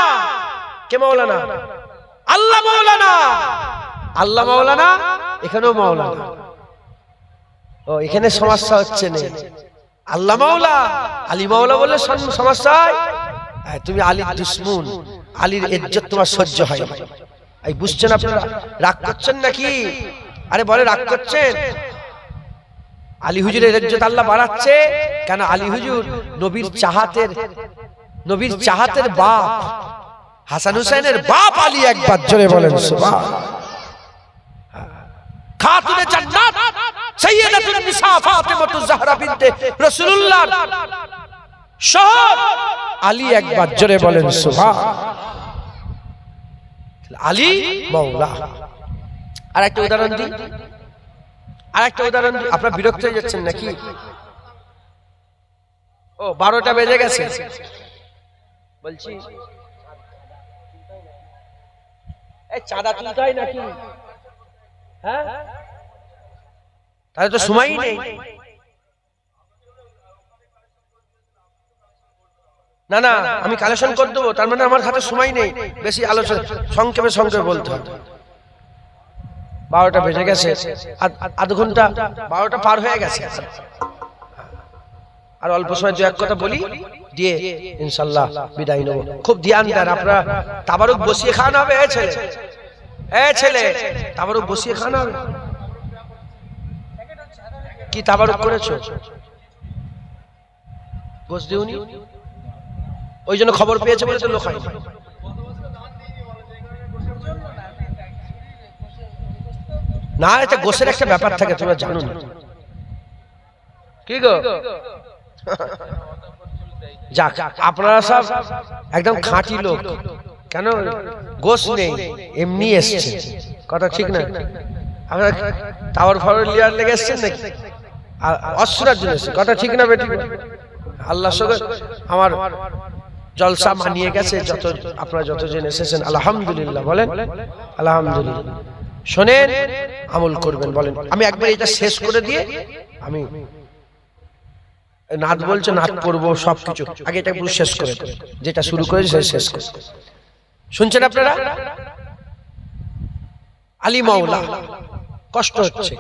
কে মাওলানা? আল্লাহ মাওলানা। আল্লাহ মাওলানা, এখানেও মাওলানা। ও, এখানে সমস্যা হচ্ছে না। আল্লাহ মাওলা, আলী মাওলা বললে সমস্যা হয়। তুমি আলীর দুশমন, আলীর ইজ্জত তোমার সহ্য হয়। এই বুঝছেন আপনারা? রাগ করছেন নাকি? আরে বলে রাগ করছেন? আলী হুজুরের ইজ্জত আল্লাহ বাড়াচ্ছে কেন? আলী হুজুর নবীর চাহাতের বাপ, হাসান হুসাইনের বাপ আলী। একবার জোরে বলেন সুবহানাল্লাহ। খাতুনে জান্নাত সাইয়্যিদাতুন নিসা ফাতিমাতুজ জাহরা বিনতে রাসূলুল্লাহ শহর আলী। একবার জোরে বলেন সুবহানাল্লাহ। আলী মাওলা। আরেকটা উদাহরণ দিই, আপনারা বিরক্ত হয়ে যাচ্ছেন নাকি? ও 12টা বেজে গেছে। বলছি এই চাঁদা তুলতে হয় নাকি? হ্যাঁ, তাহলে তো সময়ই নেই। না না আমি কালেকশন করে দেবো, তার মানে আমার হাতে সময় নেই, বেশি আলোচনা সংক্ষেপে বলতে হবে। 12টা বেজে গেছে, আধ ঘন্টা, 12টা পার হয়ে গেছে, আর অল্প সময় দু এক কথা বলি দিয়ে ইনশাআল্লাহ বিদায় নেব। খুব ধ্যান দেন আপনারা, তাবারুক বসিয়ে খাওয়ানো হবে। ছেলে তাবারুক বসিয়ে খাওয়ানো হবে। কি তাবারুক করেছো? গোশ দিউনি, ওই জন্য খবর পেয়েছে বলে তো লোক হয় না। এটা গোশের একটা ব্যাপার থাকে, তোমরা জানো না কি গো? যাক, আপনারা সব একদম খাঁটি লোক, কেন গোশ নেই, এমনি এসছে, কথা ঠিক না? আপনারা টাওয়ার ফাওয়ার লিয়ার লেগে এসছেন নাকি? অসুরার জন্য এসছে, কথা ঠিক না বেটি? আল্লাহর সঙ্গে আমার জলসা মানিয়ে গেছে, আপনারা যতজন এসেছেন আলহামদুলিল্লাহ বলেন আলহামদুলিল্লাহ। শোনেন, আমল করবেন বলেন। আমি একবার এটা শেষ করে দিয়ে আমি নাত বলছে, নাত করবো সবকিছু, আগে এটা পুরো শেষ করে, যেটা শুরু করেছি সেটা শেষ করে। শুনছেন আপনারা? আলী মাওলা কষ্ট হচ্ছে,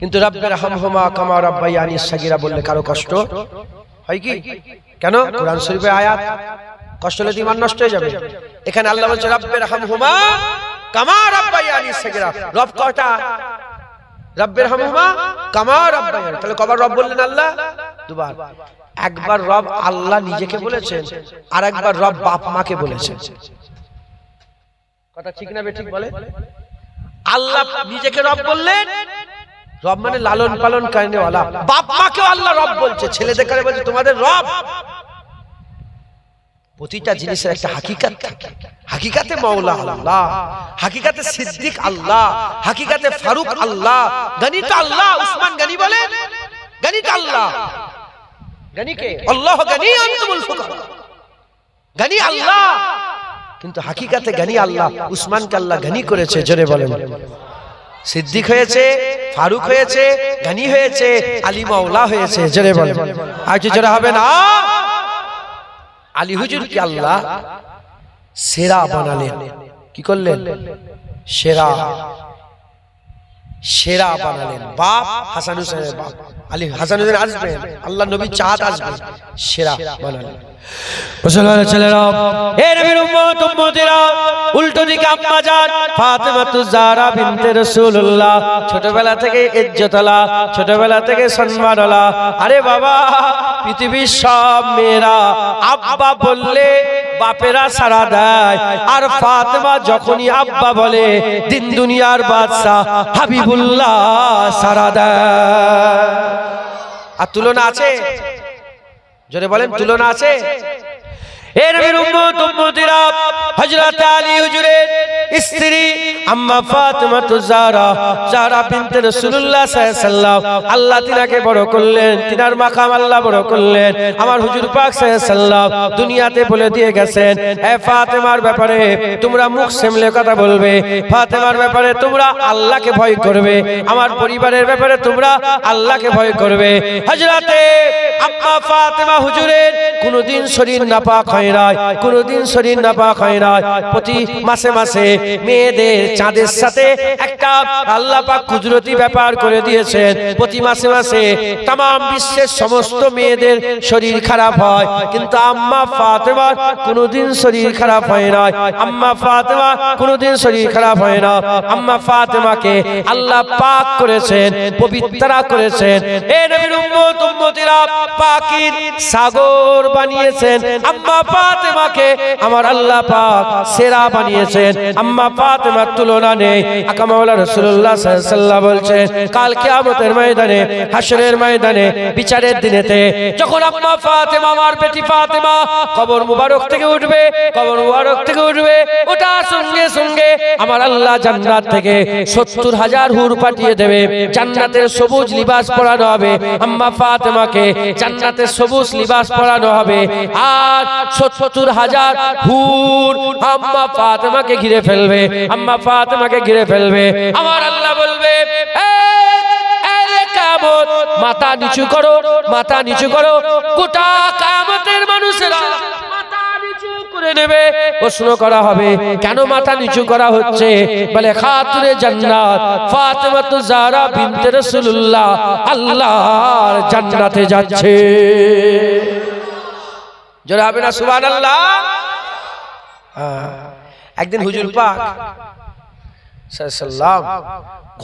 কিন্তু রাব্বির হামহুমা কামা রাব্বায়ানি সাগীরা বললে কারো কষ্ট হয় কি? কেন? কোরআন শরীফের আয়াত, কষ্ট হলে ঈমান নষ্ট হয়ে যাবে। এখানে আল্লাহ বলছে রাব্বির হামহুমা কামা রাব্বায়ানি সাগীরা। রব কয়টা? রাব্বির হামহুমা কামা রাব্বায়ানি। তাহলে কবার রব বললেন আল্লাহ? দুবার। একবার রব আল্লাহ নিজেকে বলেছেন, আর একবার রব বাপ মাকে বলেছেন। কথা ঠিক না বেঠিক বলে? আল্লাহ নিজেকে রব বললেন, রব মানে লালন পালন করেনেওয়ালা। বাপ মাকেও আল্লাহ রব বলছে, ছেলেদের কাছে বলছে তোমাদের রব। প্রতিটা জিনিসের একটা হাকিকাত থাকে। হাকিকাতে মাওলা আল্লাহ, হাকিকাতে সিদ্দিক আল্লাহ, হাকিকাতে ফারুক আল্লাহ, গণিত আল্লাহ। উসমান গনি বলে গণিত আল্লাহ। গনি কে? আল্লাহ গনি, আনতুমুল ফুকারা। গনি আল্লাহ, কিন্তু হাকিকাতে গনি আল্লাহ। উসমানকে আল্লাহ গনি করেছে, জোরে বলেন। সিদ্দিক হয়েছে, ফারুক হয়েছে, গনি হয়েছে, আলী মাওলা হয়েছে, জোরে বলেন। আর কি জোরে হবে না? আলী হুজুরকে আল্লাহ সেরা বানালেন। কি করলেন? সেরা বানালেন। বাপ হাসান হুসেনের বাপ আলী, হাসান হুসেন আসবেন, আল্লাহ নবী চাঁদ আসবেন, সেরা বানালেন। মুসলমানের ছেলেরা, এ নবীর উম্মত উম্মতিরা, উল্টো দিকে আম্মা জান ফাতেমাতুজ জাহরা বিনতে রাসূলুল্লাহ, ছোটবেলা থেকে ইজ্জতওয়ালা, ছোটবেলা থেকে সম্মানওয়ালা। আরে বাবা, পৃথিবীর সব মেয়েরা আব্বা বললে বাপেরা সাড়া দেয়, আর ফাতেমা যখনই আব্বা বলে দিন দুনিয়ার বাদশা হাবিবুল্লাহ সাড়া দেয়। আর তুলনা আছে? জোরে বলেন, তুলনা আছে? এ নবীর উম্মত উম্মতিরা, হযরত আলী হুজুরের স্ত্রী আম্মা ফাতেমাতুজ জাহরা, জাহরা বিনতে রাসূলুল্লাহ সাল্লাল্লাহু আলাইহি ওয়াসাল্লাম, আল্লাহ তিনাকে বড় করলেন, তিনার মাকাম আল্লাহ বড় করলেন। আমার হুজুর পাক সাল্লাল্লাহু আলাইহি ওয়াসাল্লাম দুনিয়াতে বলে দিয়ে গেছেন, এ ফাতেমার ব্যাপারে তোমরা মুখ সামলে কথা বলবে, ফাতেমার ব্যাপারে তোমরা আল্লাহকে ভয় করবে, আমার পরিবারের ব্যাপারে তোমরা আল্লাহকে ভয় করবে। হযরতে আম্মা ফাতেমা হুজুরের কোনদিন শরীর নাপাক হয় নাই, কোনদিন শরীর নাপাক হয় নাই। প্রতি মাসে মাসে মেয়েদের চাঁদের সাথে একটা আল্লাহ পাক কুদরতি ব্যাপার করে দিয়েছেন। প্রতি মাসে মাসে तमाम বিশ্বের সমস্ত মেয়েদের শরীর খারাপ হয়, কিন্তু আম্মা ফাতেমার কোনদিন শরীর খারাপ হয় না। আম্মা ফাতেমা কোনদিন শরীর খারাপ হয় না। আম্মা ফাতেমাকে আল্লাহ পাক করেছেন, পবিত্রা করেছেন। এ নবীর উম্মত উম্মতিরা, পাকির সাগর বানিয়েছেন। আম্মা ফাতেমাকে আমার আল্লাহ পাক সেরা বানিয়েছেন। আম্মা ফাতেমার তুলনা নেই। আকা মাওলা রাসূলুল্লাহ সাল্লাল্লাহু আলাইহি ওয়াসাল্লাম বলছেন, কাল কিয়ামতের ময়দানে, হাশরের ময়দানে, বিচারের দিনেতে যখন আম্মা ফাতেমা, আমার বেটি ফাতেমা কবর মুবারক থেকে উঠবে, কবর মুবারক থেকে উঠবে, ওটার সঙ্গে সঙ্গে আমার আল্লাহ জান্নাত থেকে ৭০,০০০ হুর পাঠিয়ে দেবে। জান্নাতের সবুজ লিবাস পরানো হবে আম্মা ফাতেমাকে, জান্নাতের সবুজ লিবাস পরানো হবে, আর ৭০,০০০ হুর আম্মা ফাতেমাকে ঘিরে ফেলবে, আম্মা ফাতেমাকে ঘিরে ফেলবে। আমার আল্লাহ বলবে, মাথা নিচু করো, মাথা নিচু করো। গোটা কিয়ামতের মানুষেরা মাথা করে নেবে, প্রশ্ন করা হবে কেন মাথা নিচু করা হচ্ছে, বলে খাতুনে জান্নাত ফাতেমাতু জাহরা বিনতে রাসূলুল্লাহ আল্লাহর জান্নাতে যাচ্ছে। জোরে হবে না সুবহানাল্লাহ। একদিন হুজুর পাক সাল্লাল্লাহু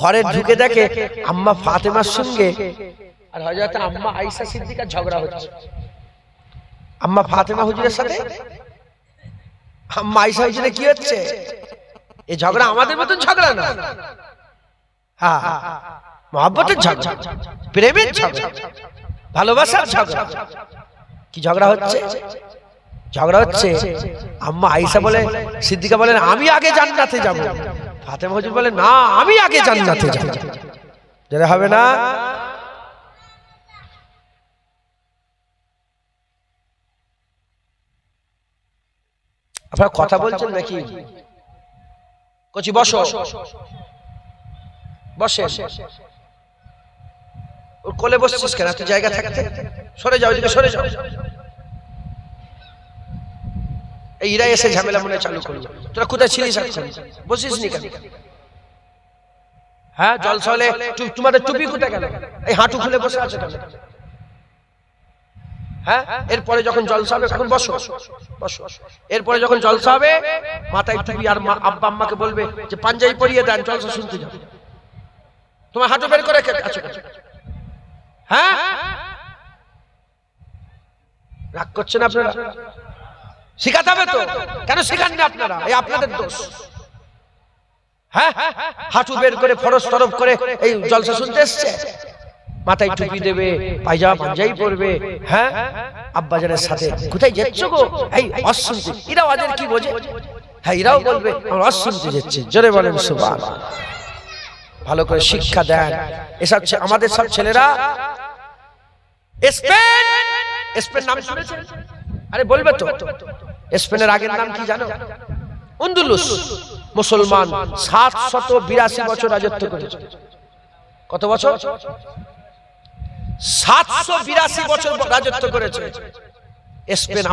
ঘরে ঢুকে দেখে আম্মা ফাতেমার সঙ্গে আর হযরত আম্মা আয়েশা সিদ্দিকার ঝগড়া হচ্ছে। আম্মা ফাতেমা হুজুরের সাথে আম্মা আয়েশা হুজুরের কি হচ্ছে? এই ঝগড়া আমাদের মতন ঝগড়া না, হ্যাঁ মহব্বতের ঝগড়া, প্রেমের ঝগড়া, ভালোবাসার ঝগড়া। কি ঝগড়া হচ্ছে? ঝগড়া হচ্ছে আম্মা আয়েশা বলে, সিদ্দিকা বলেন আমি আগে জান্নাতে যাব, ফাতেমা হুজুর বলে না আমি আগে জান্নাতে যাব। যেটা হবে না। আপনারা কথা বলছেন নাকি? কচি বসো, বসে ওর কোলে বসছিস কেন? তুই জায়গা থাকতে সরে যাও, এদিকে সরে যাও। এই ইরা এসে ঝামেলা মনে চালু করলো। তোরা কোথায় ছিলিস? বসিস নি কেন? হ্যাঁ জলসা হলে তোমাদের টুপি কোথায় গেল? এই হাঁটু খুলে বসে আছে কেন? হ্যাঁ এরপরে যখন জলসা হবে তখন বসো বসো। এরপরে যখন জলসা হবে মাথায় টুপি আর আব্বা আম্মাকে বলবে যে পাঞ্জাবি পরিয়ে দেন, জলসা শুনতে যাও। তোমার হাঁটু বের করে আছো। হ্যাঁ রাগ করছেন আপনারা? শিখাতে হবে তো, কেন শিখাননি আপনারা? এই আপনাদের দোষ। হ্যাঁ হাঁটু বের করে ফরজ তরফ করে এই জলসা শুনতে এসছে, মাথায় টুপি দেবে, পায়জামা পাঞ্জাবি পরবে। হ্যাঁ আব্বাজানের সাথে কোথায় যাচ্ছ গো? এই ওয়াজ শুনতে। এরা ওয়াজের কি বোঝে? হ্যাঁ এরাও বলবে আমরা ওয়াজ শুনতে যাচ্ছি। জোরে বলেন সুবহানাল্লাহ। ভালো করে শিক্ষা দেন। এসব আমাদের সব ছেলেরা স্পেন নাম শুনেছেন? আরে বলবে তো। স্পেনের আগের নাম কি জানো? আন্দালুস। মুসলমান 782 বছর রাজত্ব করেছে। কত বছর? 782 বছর রাজত্ব করেছে স্পেন।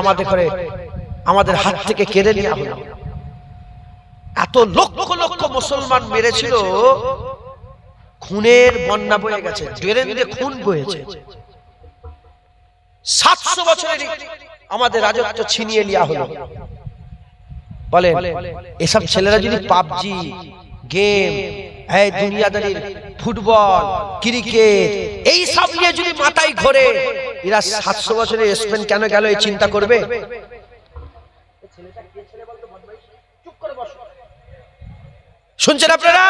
আমাদের হাত থেকে কেড়ে নেওয়া হলো। এত লক্ষ লক্ষ মুসলমান মেরেছিল, খুনের বন্যা বয়ে গেছে, ড্রেন দিয়ে খুন বয়েছে। 700 বছরের আমাদের রাজত্ব ছিনিয়ে নেওয়া হলো। বলে এসব ছেলেরা যদি পাবজি গেম, এই দুনিয়াদারির ফুটবল ক্রিকেট এই সব নিয়ে যদি মাথায় ঘোরে, এরা 700 বছরের স্পেন কেন গেল এই চিন্তা করবে? শুনছেন আপনারা?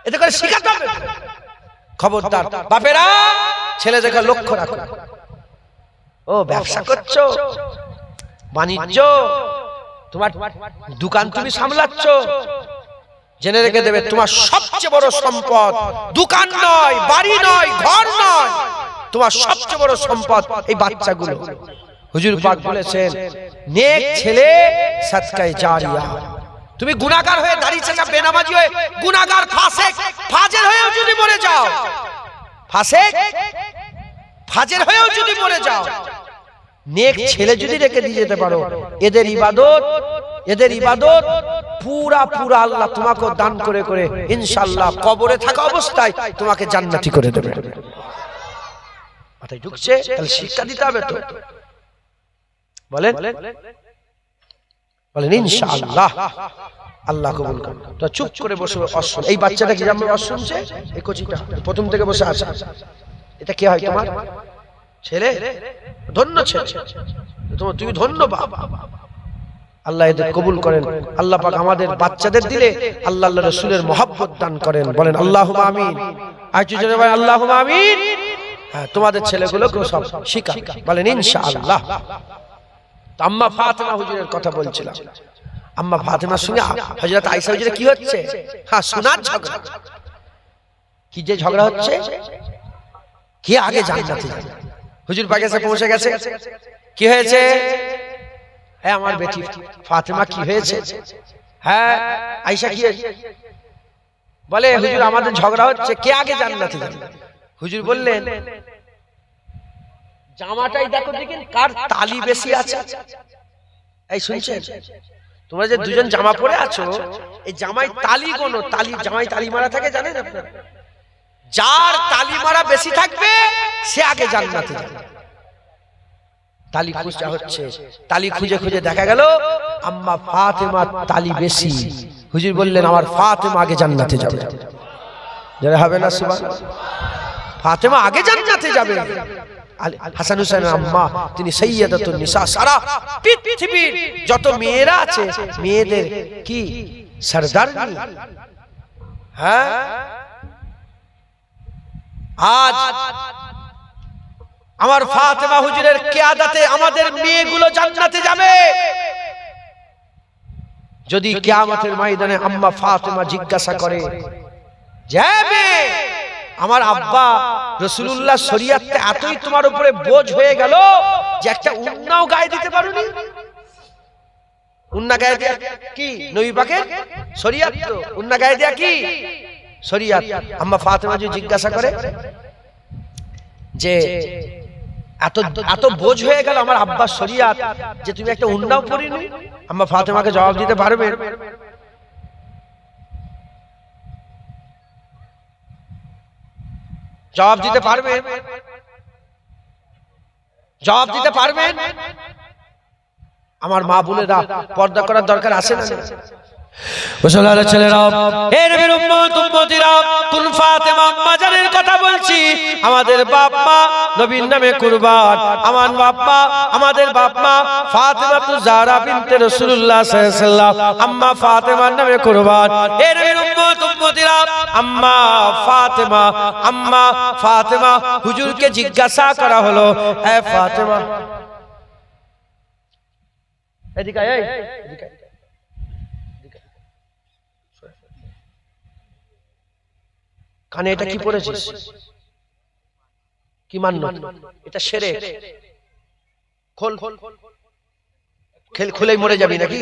এতে করে শিখাতে হবে। খবরদার বাপেরা ছেলে দেখে লক্ষ্য রাখো। ও ব্যবসা করছো, বাণিজ্য, তোমার দোকান তুমি সামলাচ্ছ, জেনে রেখে দেবে তোমার সবচেয়ে বড় সম্পদ দোকান নয়, বাড়ি নয়, ঘর নয়, তোমার সবচেয়ে বড় সম্পদ এই বাচ্চাগুলো। হুজুর পাক বলেছেন নেক ছেলে সাদকায়ে জারিয়া। তুমি গুনাহগার হয়ে দাঁড়িয়ে থাকা, বেনামাজি হয়ে গুনাহগার, ফাসিক ফাজের হয়েও যদি মরে যাও, ফাসিক ফাজের হয়েও যদি মরে যাও, নেক ছেলে যদি রেখে দিয়ে যেতে পারো, এদের ইবাদত পুরা পুরা আল্লাহ তোমাকে দান করে করে ইনশাআল্লাহ কবরে থাকা অবস্থায় তোমাকে জান্নাতি করে দেবে। মাথায় ঢুকছে? তাহলে শিক্ষা দিতে হবে তো। বলেন বলেন ইনশাআল্লাহ আল্লাহ কবুল করবে। তো চুপ করে বসে অশ্ন। এই বাচ্চাটা কি যেমন অশ্ন শুনছে, এই কচিটা প্রথম থেকে বসে আছে। এটা কি হয়? তোমার ছেলে। ধন্য ছেলে, তুমি ধন্য বাবা। আল্লাহ এদের কবুল করেন। আল্লাহ পাক আমাদের বাচ্চাদের দিলে আল্লাহ আল্লাহ রাসূলের মহব্বত দান করেন। বলেন আল্লাহুম্মা আমিন। আইজু জোরে বলেন আল্লাহুম্মা আমিন। হ্যাঁ তোমাদের ছেলেগুলোকে সব শিখা। বলেন ইনশাআল্লাহ। আম্মা ফাতেমা হুজুরের কথা বলছিলাম। আম্মা ফাতেমার সঙ্গে হযরত আয়েশা হুজুরের কি হচ্ছে? হ্যাঁ সোনার ঝগড়া। কি যে ঝগড়া হচ্ছে? কে আগে জান্নাতে যাবে? হুজুর পাক এসে পৌঁছে গেছে। কি হয়েছে? হ্যাঁ আমার বেটি ফাতেমা কি হয়েছে? হ্যাঁ আয়েশা কি হয়েছে? বলে হুজুর আমাদের ঝগড়া হচ্ছে, কে আগে জান্নাতে যাবে? হুজুর বললেন জামাটাই দেখো দেখেন কার তালি বেশি আছে। এই শুনছেন, তোমরা যে দুজন জামা পরে আছো, এই জামাই তালি গোনো, তালি জামাই তালি মারা থাকে জানেন আপনারা? যার তালি মারা বেশি থাকবে সে আগে জান্নাতে যাবে। তালি খোঁজা হচ্ছে, তালি খুঁজে খুঁজে দেখা গেল আম্মা ফাতেমার তালি বেশি। হুজুর বললেন আমার ফাতেমা আগে জান্নাতে যাবে। যারা হবে না সুবহানাল্লাহ, ফাতেমা আগে জান্নাতে যাবে। হাসান হুসাইনের আম্মা তিনি সাইয়্যিদাতুন নিসা, সারা পৃথিবীর যত মেয়েরা আছে মেয়েদের কি সরদারনি। হ্যাঁ, আজ আমার ফাতেমা হুজুরের কিয়াদাতে আমাদের মেয়েগুলো জান্নাতে যাবে। যদি কিয়ামতের ময়দানে আম্মা ফাতেমা জিজ্ঞাসা করে, যাবে আমার আব্বা রাসূলুল্লাহ শরীয়তে এতই তোমার উপরে বোঝ হয়ে গেল যে একটা উন্নাও গায়ে দিতে পারোনি? উন্না গায়ে দেয়া কি নবী পাকের শরীয়ত? তো উন্না গায়ে দেয়া কি শরীয়ত? আম্মা ফাতেমা যদি জিজ্ঞাসা করে যে এত এত বোঝ হয়ে গেল আমার আব্বার শরীয়ত যে তুমি একটা উন্নাও পরিনি, আম্মা ফাতেমাকে জবাব দিতে পারবে? জবাব দিতে পারবেন? জবাব দিতে পারবেন? আমার মা বোনেরা পর্দা করার দরকার আছে না? মুসলমানের ছেলেরা, হে নবীর উম্মত উম্মতিরা, কোন ফাতেমা আম্মা জানের কথা বলছি? আমাদের বাপ মা নবীর নামে কুরবান। আমার বাপ মা, আমাদের বাপ মা ফাতেমাতু জাহরা বিনতে রাসূলুল্লাহ সাল্লাল্লাহু আলাইহি ওয়াসাল্লাম আম্মা ফাতেমার নামে কুরবান। হে নবীর উম্মত উম্মতিরা, আম্মা ফাতেমা, আম্মা ফাতেমা হুজুরকে জিজ্ঞাসা করা হলো, হে ফাতেমা, এদিকে আয়, এদিকে কানে এটা কি পড়েছিস? কি মান্নত? এটা শিরক। খোল, খুলেই মরে যাবি নাকি?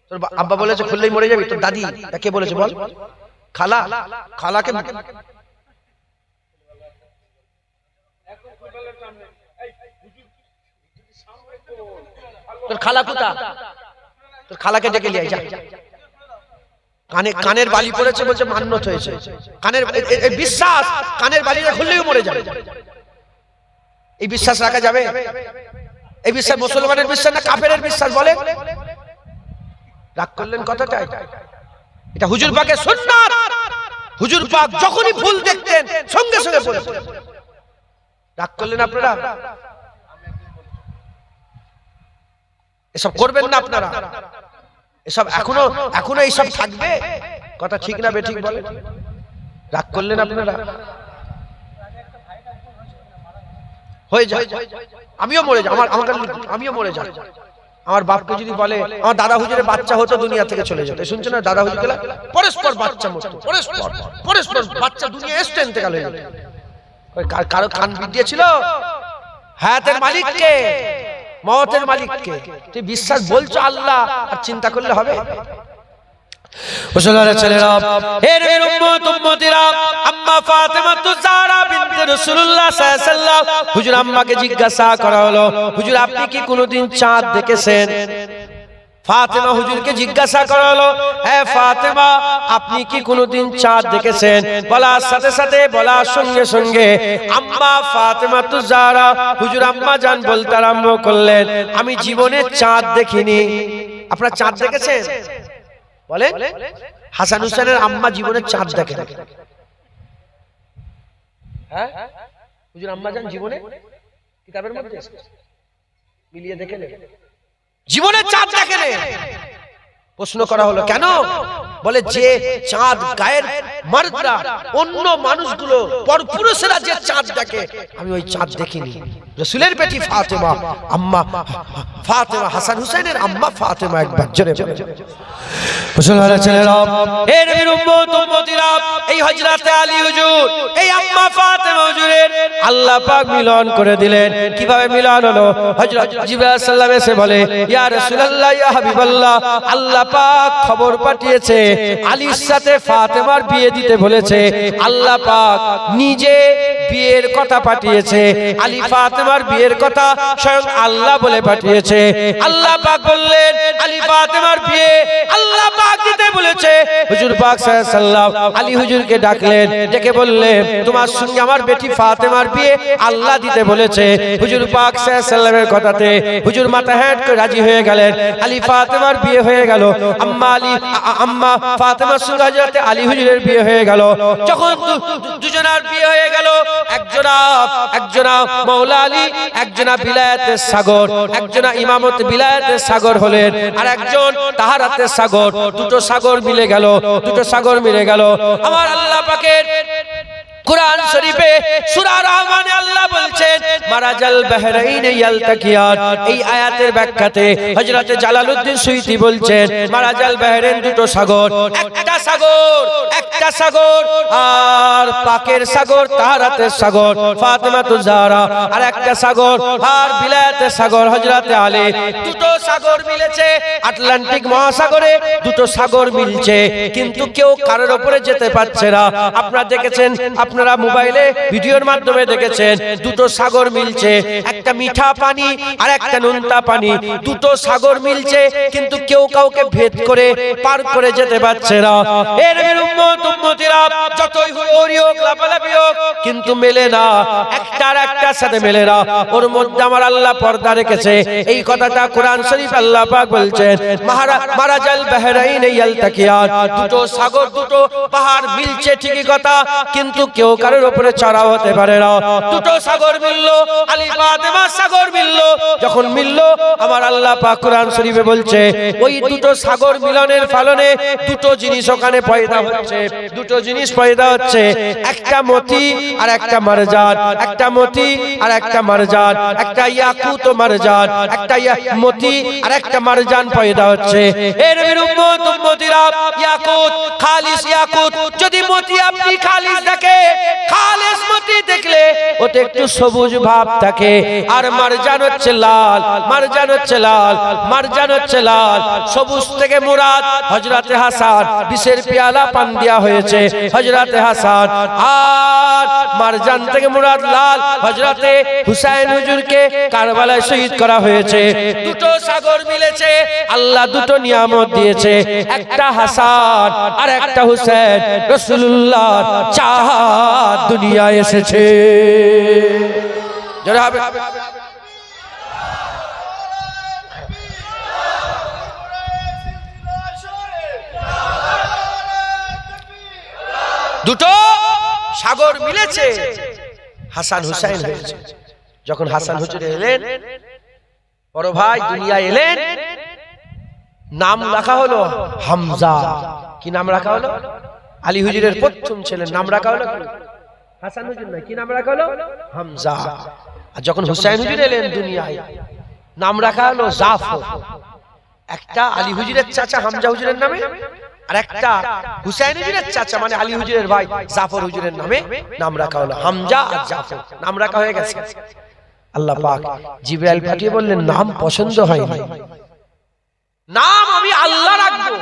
তোর আব্বা বলেছে খুললেই মরে যাবি? তোর দাদি কে বলেছে বল? খালা, খালাকে তোর খালা কোথা? তোর খালাকে ডেকে নিয়ে আয় যা। কানের বালি পড়েছে বলছে মান্নত হয়েছে। কানের বিশ্বাস কানের বালিটা খুললেও মরে যাবে। এই বিশ্বাস রাখা যাবে? এই বিশ্বাস মুসলমানের বিশ্বাস না কাফেরের বিশ্বাস বলে? রাগ করলেন কথাটা? এটা হুজুর পাকের সুন্নাত। হুজুর পাক যখনই ভুল দেখতেন সঙ্গে সঙ্গে বলতেন। রাগ করলেন আপনারা? এসব করবেন না আপনারা। এসব এখনো এইসব থাকবে? কথা ঠিক না বেঠিক বলে? রাগ করলেন আপনারা? হয়ে যায়, আমিও মরে যাই, আমিও মরে যাই। আমার বাপকে যদি বলে আমার দাদা হুজুরের বাচ্চা হতো দুনিয়া থেকে চলে যেত, শুনছো না? দাদা হুজুর গেলে পরস্পর বাচ্চা মরতো, পরস্পর বাচ্চা দুনিয়া এসতে গেল। কারো কান বিদিয়েছিল হায়াতের মালিককে, মওতের মালিককে। তুই বিশ্বাস বলছো আল্লাহ, আর চিন্তা করলে হবে? মুসলমানের ছেলেরা, হে নবীর উম্মত উম্মতিরা, আম্মা ফাতেমাতু জাহরা বিনতে রাসূলুল্লাহ সাল্লাল্লাহু আলাইহি ওয়াসাল্লাম হুজুর আম্মাকে জিজ্ঞাসা করা হলো, হুজুর আপনি কি কোনোদিন চাঁদ দেখেছেন? ফাতেমা হুজুরকে জিজ্ঞাসা করা হলো, হে ফাতেমা আপনি কি কোনোদিন চাঁদ দেখেছেন? বলার সাথে সাথে, বলার সঙ্গে সঙ্গে আম্মা ফাতেমাতু জাহরা হুজুর আম্মা জান বলতে আরম্ভ করলেন, আমি জীবনে চাঁদ দেখিনি। আপনারা চাঁদ দেখেছেন? বলেন। হাসান হুসেনের আম্মা জীবনে চাঁদ দেখেন? হ্যাঁ, হুজুর আম্মা জান জীবনে কিতাবের মধ্যে মিলিয়ে দেখেন, জীবনে চাঁদ দেখেন। প্রশ্ন করা হলো কেন? বলে যে চাঁদ গায়ের মার্দরা অন্য মানুষগুলো পরপুরুষেরা যে চাঁদ দেখে আমি ওই চাঁদ দেখিনি। রাসূলের বেটি ফাতেমা, আম্মা ফাতেমা, হাসান হুসাইনের আম্মা ফাতেমা। একবার জোরে মুসলমানের ছেলেরা, হে নবীর উম্মত উম্মতিরা, এই হযরতে আলী হুজুর, এই আম্মা ফাতেমা হুজুরের আল্লাহ পাক মিলন করে দিলেন। কিভাবে মিলন হলো? হযরত জিবরাইল আলাইহিস সালাম এসে বলে, ইয়া রাসূলুল্লাহ, ইয়া হাবিবাল্লাহ, আল্লাহ পাক খবর পাঠিয়েছে আলীর সাথে ফাতেমার বিয়ে দিতে বলেছে। আল্লাহ পাক নিজে বিয়ের কথা পাঠিয়েছে, আলী ফাতেমার বিয়ের কথা স্বয়ং আল্লাহ বলে পাঠিয়েছে। আল্লাহ পাক বললেন আলী ফাতেমার বিয়ে আল্লাহ পাক দিতে বলেছে। হুজুর পাক সাল্লাল্লাহু আলাইহি ওয়াসাল্লাম আলী হুজুরকে ডাকলেন, ডেকে বললেন তোমার সঙ্গে আমার বেটি ফাতেমার বিয়ে আল্লাহ দিতে বলেছে। হুজুর পাক সাল্লাল্লাহু আলাইহি ওয়াসাল্লামের কথাতে হুজুর মাথা হেঁট করে রাজি হয়ে গেলেন। আলী ফাতেমার বিয়ে হয়ে গেল। আম্মা ফাতেমার সঙ্গে হযরত আলী হুজুরের বিয়ে হয়ে গেল। যখন দুজনার বিয়ে হয়ে গেল, একজনা মাওলা আলী, একজনা বিলায়াতের সাগর, একজনা ইমামত বিলায়াতের সাগর হলেন, আর একজন তাহারাতের সাগর। দুটো সাগর মিলে গেল, দুটো সাগর মিলে গেল। আমার আল্লাহ পাকের কুরআন শরীফে সূরা রহমানে আল্লাহ বলছেন মারাজাল বাহরাইন ইয়ালতাকিয়ান। এই আয়াতের ব্যাখ্যাতে হযরত জালালউদ্দিন সুয়ুতি বলছেন মারাজাল বাহরাইন দুটো সাগর, একটা সাগর আর পাকের সাগর তাহারাতের সাগর ফাতেমাতুজ জাহরা, আর একটা সাগর আর বিলায়াতের সাগর হযরত আলী। দুটো সাগর মিলেছে আটলান্টিক মহাসাগরে, দুটো সাগর মিলছে, কিন্তু কেউ কারোর উপরে যেতে পারছে না। আপনারা দেখেছেন, আপনারা মোবাইলে ভিডিওর মাধ্যমে দেখেছেন, দুটো সাগর মিলছে, একটা মিঠা পানি আর একটা নোনতা পানি। দুটো সাগর মিলছে, কিন্তু কেউ কাউকে ভেদ করে পার করে যেতে পারছে না। এর উম্মত উম্মতিরা যতই হুড়োহুড়ি হোক, লাফালাফি হোক, কিন্তু মেলে না, একটার একটার সাথে মেলে না। ওর মধ্যে আমার আল্লাহ পর্দা রেখেছে। এই কথাটা কোরআন শরীফ আল্লাহ পাক বলছেন মারাজাল বাহরাইন ইয়ালতাকিয়ান। দুটো সাগর, দুটো পাহাড় মিলছে ঠিকই কথা, কিন্তু কেউ কারোর উপরে চড়াও হতে পারে না। দুটো সাগর মিললো, আলী ফাতেমার সাগর মিললো। যখন মিললো, আমার আল্লাহ পাক কোরআন শরীফে বলছে ওই দুটো সাগর মিলনের ফলনে দুটো জিনিস ওখানে পয়দা হচ্ছে। দুটো জিনিস পয়দা হচ্ছে, একটা মতি আর একটা মারজান, একটা মতি আর একটা মারজান, একটা ইয়াকুত ও মারজান, একটা মতি আর একটা মারজান পয়দা হচ্ছে। এর উম্মত উম্মতিরা ইয়াকুত, খালিস ইয়াকুত, যদি মতি আপনি খালিস দেখে, খালিস মতি দেখলে ওতে একটু সবুজ ভাব থাকে, আর মারজান হচ্ছে লাল, মারজান হচ্ছে লাল, মারজান হচ্ছে লাল। সবুজ থেকে মুরাদ হযরতে হাসান, বিষের পেয়ালা পান দেয়া হয়েছে হযরতে হাসান, আর মারজান থেকে মুরাদ লাল, হযরতে হুসাইন হুজুরকে কারবালায় শহীদ করা হয়েছে। দুটো সাগর মিলেছে, আল্লাহ দুটো নিয়ামত দিয়েছে, একটা হাসান আর একটা হুসাইন। রাসূলুল্লাহর চাহাত দুনিয়ায় এসেছে। যারা হবে দুটো সাগর মিলেছে, হাসান হুসাইন হয়েছে। যখন হাসান হুজুর এলেন, বড় ভাই দুনিয়া এলেন, নাম রাখা হলো হামজা। কি নাম রাখা হলো? আলী হুজুরের প্রথম ছেলের নাম রাখা হলো হাসান হুজুর নয়, কি নাম রাখা হলো? হামজা। আর যখন হুসাইন হুজুর এলেন দুনিয়ায়, নাম রাখা হলো জাফর। একটা আলী হুজুরের চাচা হামজা হুজুরের নামে, আর একটা হুসাইন হুজুরের চাচা মানে আলী হুজুরের ভাই জাফর হুজুরের নামে নাম রাখা হলো হামজা আর জাফর। নাম রাখা হয়ে গেছে। আল্লাহ পাক জিবরাইল পাঠিয়ে বললেন নাম পছন্দ হয়নি, নাম আমি আল্লাহ রাখবো।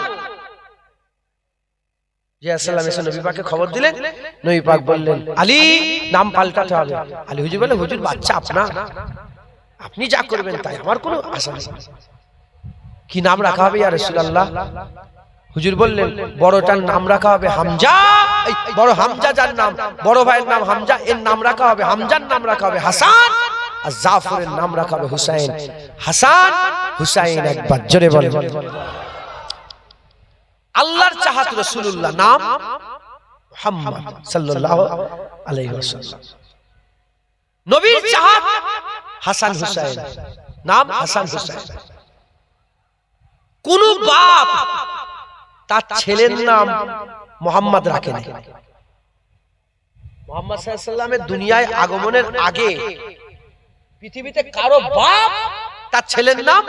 জিয়াসাল্লাম এসে নবী পাককে খবর দিলেন। নবী পাক বললেন আলী নাম পাল্টাতে হবে। আলী হুজুর বলে হুজুর বাচ্চা আপনার, আপনি যা করবেন তাই, আমার কোনো আশা নেই। কি নাম রাখা হবে ইয়া রাসূলুল্লাহ? হুজুর বললেন বড়টার নাম রাখা হবে হামজা। বড় হামজা যার নাম, বড় ভাইয়ের নাম হামজা, এর নাম রাখা হবে, হামজার নাম রাখা হবে হাসান, আর জাফরের নাম রাখা হবে হুসাইন। হাসান হুসাইন একবার জোরে বলেন। আল্লাহর চাহাত রাসূলুল্লাহ, নাম মুহাম্মদ সাল্লাল্লাহু আলাইহি ওয়াসাল্লাম। নবীর চাহাত হাসান হুসাইন, নাম হাসান হুসাইন। কোন বাপ তার ছেলের নাম মুহাম্মদ রাখেন। মুহাম্মদ সাল্লাল্লাহু আলাইহি ওয়াসাল্লামের দুনিয়ায় আগমনের আগে পৃথিবীতে কারো বাপ তার ছেলের নাম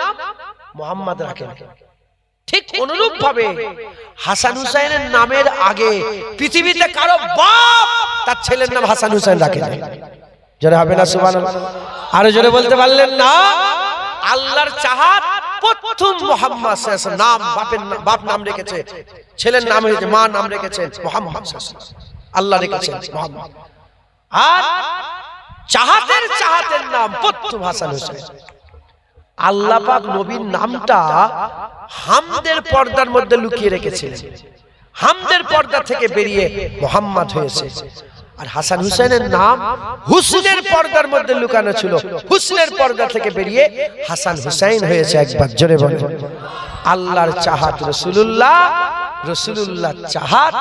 মুহাম্মদ রাখেন। ঠিক অনুরূপ ভাবে হাসান হুসাইনের নামের আগে পৃথিবীতে কারো বাপ তার ছেলের নাম হাসান হুসাইন রাখেন। জোরে হবে না সুবহানাল্লাহ? আরো জোরে বলতে পারলেন না? আল্লাহর চাহাত প্রথম মুহাম্মদ সাল্লাল্লাহু আলাইহি ওয়াসাল্লাম নাম, বাপের বাপ নাম রেখেছে, ছেলের নাম হয়েছে, মা নাম রেখেছেন মুহাম্মদ সাল্লাল্লাহু আলাইহি ওয়াসাল্লাম, আল্লাহ রেখেছেন মুহাম্মদ। আর চাহাতের নাম প্রথম হাসান হুসাইন। আল্লাহ পাক নবীর নামটা হামদের পর্দার মধ্যে লুকিয়ে রেখেছিলেন, হামদের পর্দা থেকে বেরিয়ে মোহাম্মদ হয়েছে। আর হাসান হুসাইনের নাম হুসনের পর্দার মধ্যে লুকানো ছিল, হুসনের পর্দা থেকে বেরিয়ে হাসান হুসাইন হয়েছে। একবার জোরে বলেন আল্লাহর চাহাত রাসূলুল্লাহ, রাসূলুল্লাহ চাহাত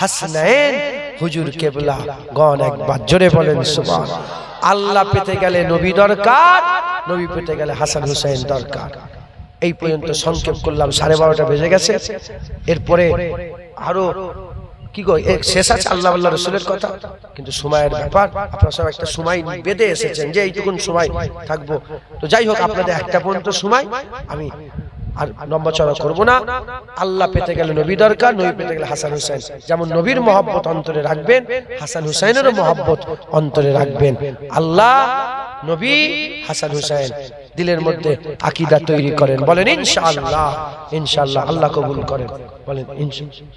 হাসনাইন হুজুর কেবলা গণ। একবার জোরে বলেন সুবহান। আল্লাহ পেতে গেলে নবী দরকার, নবী পেতে গেলে হাসান হুসাইন দরকার। এই পর্যন্ত সংক্ষেপ করলাম, 12:30 বেজে গেছে। এরপরে আরো কি গো শেষ আছে আল্লাহ আল্লাহ রসুলের কথা, কিন্তু সময়ের ব্যাপার। আপনারা সব একটা সময় বেঁধে এসেছেন যে এইটুকুন সময় থাকবো। তো যাই হোক, আপনাদের একটা পর্যন্ত সময়, আমি আর লম্বা চড়া করবো না। আল্লাহ পেতে গেলে নবী দরকার, নবী পেতে গেলে হাসান হুসাইন। যেমন নবীর মহব্বত অন্তরে রাখবেন, হাসান হুসাইনেরও মহব্বত অন্তরে রাখবেন। আল্লাহ নবী হাসান হুসাইন দিলের মধ্যে আকীদা তৈরি করেন। বলেন ইনশাআল্লাহ, ইনশাআল্লাহ। আল্লাহ কবুল করেন, বলেন ইনশাআল্লাহ,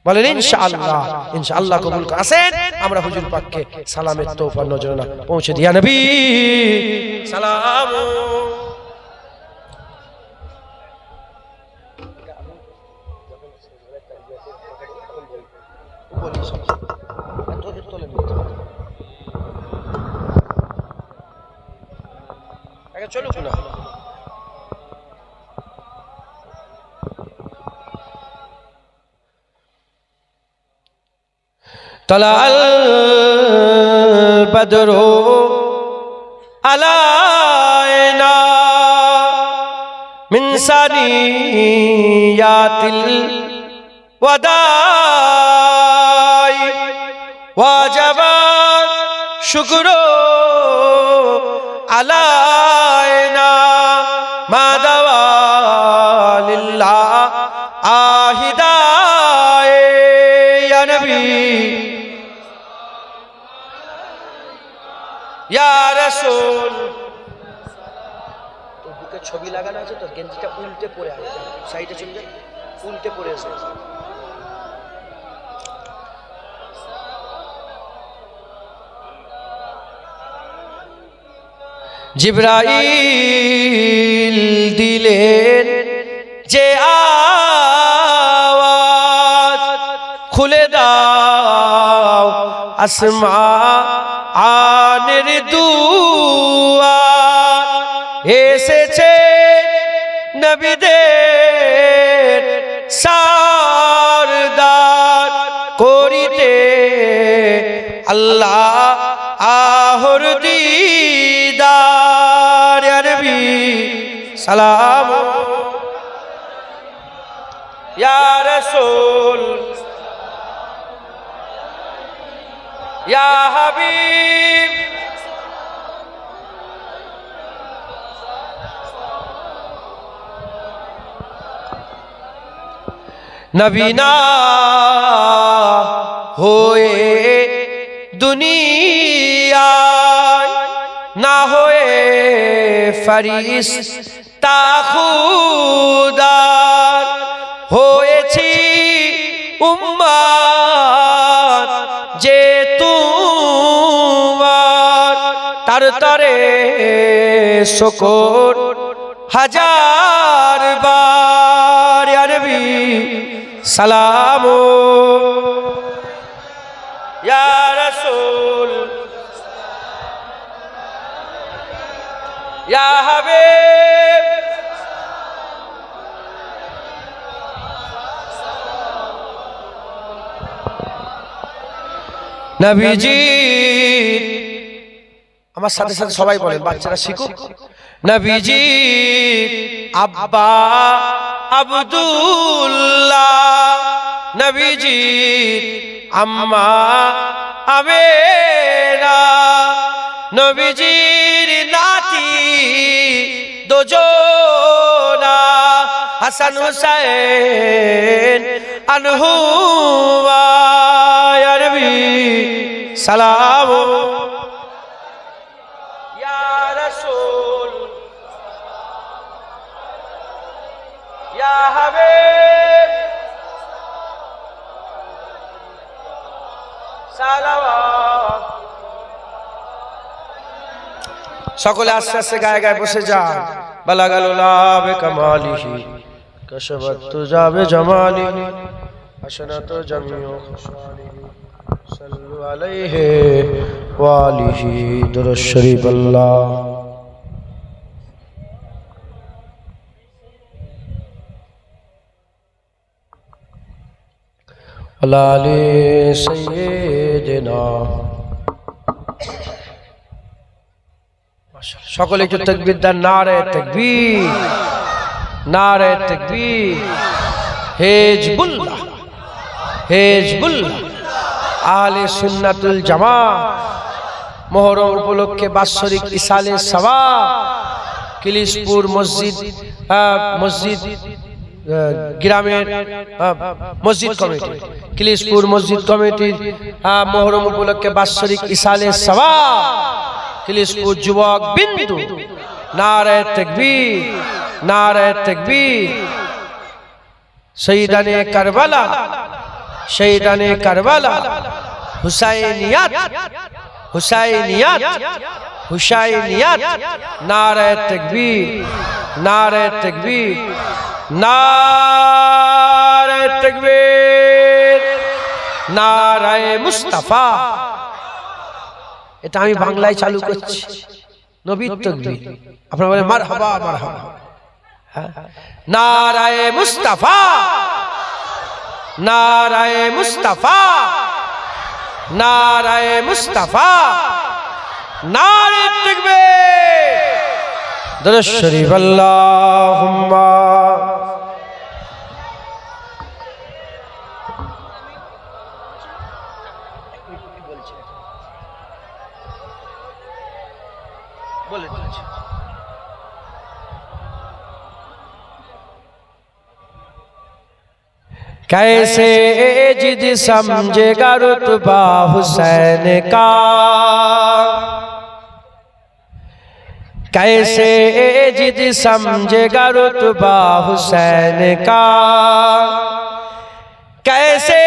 বলেন ইনশাআল্লাহ, ইনশাআল্লাহ কবুল করেন। আসেন আমরা হুজুর পাককে সালামের তোহফা নজরানা পৌঁছে দিয়া নবী সালাম। চলুক না, طلع البدر علينا من ثنيات الوداع وجب الشكر علينا ما دوا لله آهدا يا نبي ইয়া রাসূল। তোর বুকে ছবি লাগানো আছে, তোর গেঞ্জিটা উল্টে পড়ে আছে, সাইডে চলে যা, উল্টে পড়ে আছে। জিবরাইল দিলেন যে আওয়াজ, খুলে দাও আসমানের দুয়ার, এসেছে নবীদের সরদার, করিতে আল্লাহ আহর দিদার। ইয়া নবী সালাম, ইয়া রাসূল, ইয়া হাবিব, নবী না হয়ে দুনিয়ায়, না হয়ে ফেরেশতা খুদার, হয়েছি উম্মত যে তোমার, তার তরে শুকর হাজার বার। ইয়া নবী সালাম, ইয়া রাসূল, ইয়া হাবিব, নবীজি। আমার সাথে সাথে সবাই বলেন, বাচ্চারা শিখুক। নবীজি আব্বা আব্দুল্লাহ, নবীজি আম্মা আমেনা, নবীজির নাতি দুজনা, হাসান হুসাইন আনহুমা। ইয়া নবী সালাম, ইয়া রাসূল, ইয়া হাবিব, সালাওয়াত সকলে আস্তে আস্তে গায়ে গায়ে বসে যান। বালাগাল উলাবে কামালিহি কাশাবাত তুজাবে জামালিহি হাসানাতু জামিউ খুশালিহি সাল্লু আলাইহি ওয়া আলিহি দুরূদ শরীফ আল্লাহ। আলালি সাইয়্যিদিনা। সকলে একটু তাকবীর দেন, নারে তাকবীর, নারে তাকবীর। হিজবুল্লাহ, হিজবুল্লাহ, আহলে সুন্নাতুল জামাত মুহররম উপলক্ষে বাৎসরিক ইসালে সওয়াব কিলিশপুর মসজিদ গ্রামের মসজিদ কমিটি, কিলিশপুর মসজিদ কমিটির মুহররম উপলক্ষে বাৎসরিক ইসালে সওয়াব কিলিশপুর যুবক বিন্দু। নারে তাকবীর, নারে তাকবীর। শহীদানে কারবালা, শহীদানে কারবালা, হুসাইনিয়াত, হুসাইনিয়াত, হুসাইনিয়াত। নারে তাকবীর, নারে তাকবীর, নারে তাকবীর, নারায়ে মুস্তাফা। এটা আমি বাংলায় চালু করছি, নবীর তাকবীর। আপনারা বলেন মারহাবা, মারহাবা। নারায়ে মুস্তাফা, নারায়ে মুস্তাফা, নারায়ে মুস্তাফা, নারে তাকবীর। দুরূদ শরীফ আল্লাহুম্মা। कैसे जिद समझेगा रुतबा हुसैन का, कैसे जिद समझेगा रुतबा हुसैन का, कैसे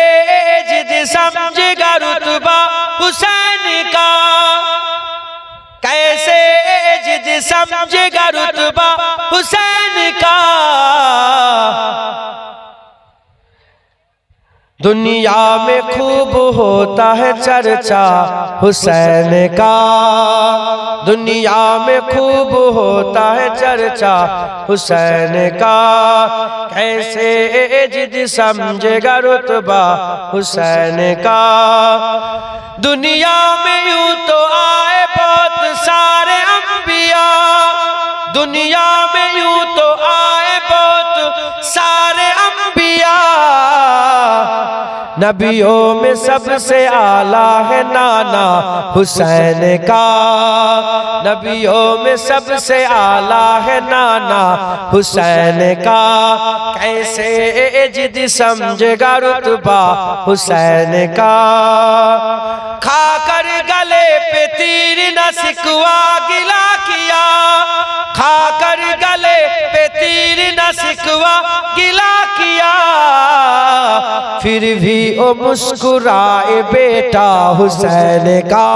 जिद समझेगा रुतबा हुसैन का, कैसे जिद समझेगा रुतबा हुसैन का। दुनिया में खूब होता है चर्चा हुसैन का, दुनिया में खूब होता है चर्चा हुसैन का, कैसे जिद समझेगा रुतबा हुसैन का। दुनिया में यूं तो आए बहुत सारे अंबिया, दुनिया में यूं तो आए बहुत सारे अंबिया, नबियों में सबसे आला है नाना हुसैन का, नबियों में सबसे आला है नाना हुसैन का। कैसे जिद समझेगा रुतबा हुसैन का, खाकर गले पे तीर न सिकवा गिला किया, खाकर गले पे तीर न सिकवा गिला किया, फिर भी ओ मुस्कुराए बेटा हुसैन का,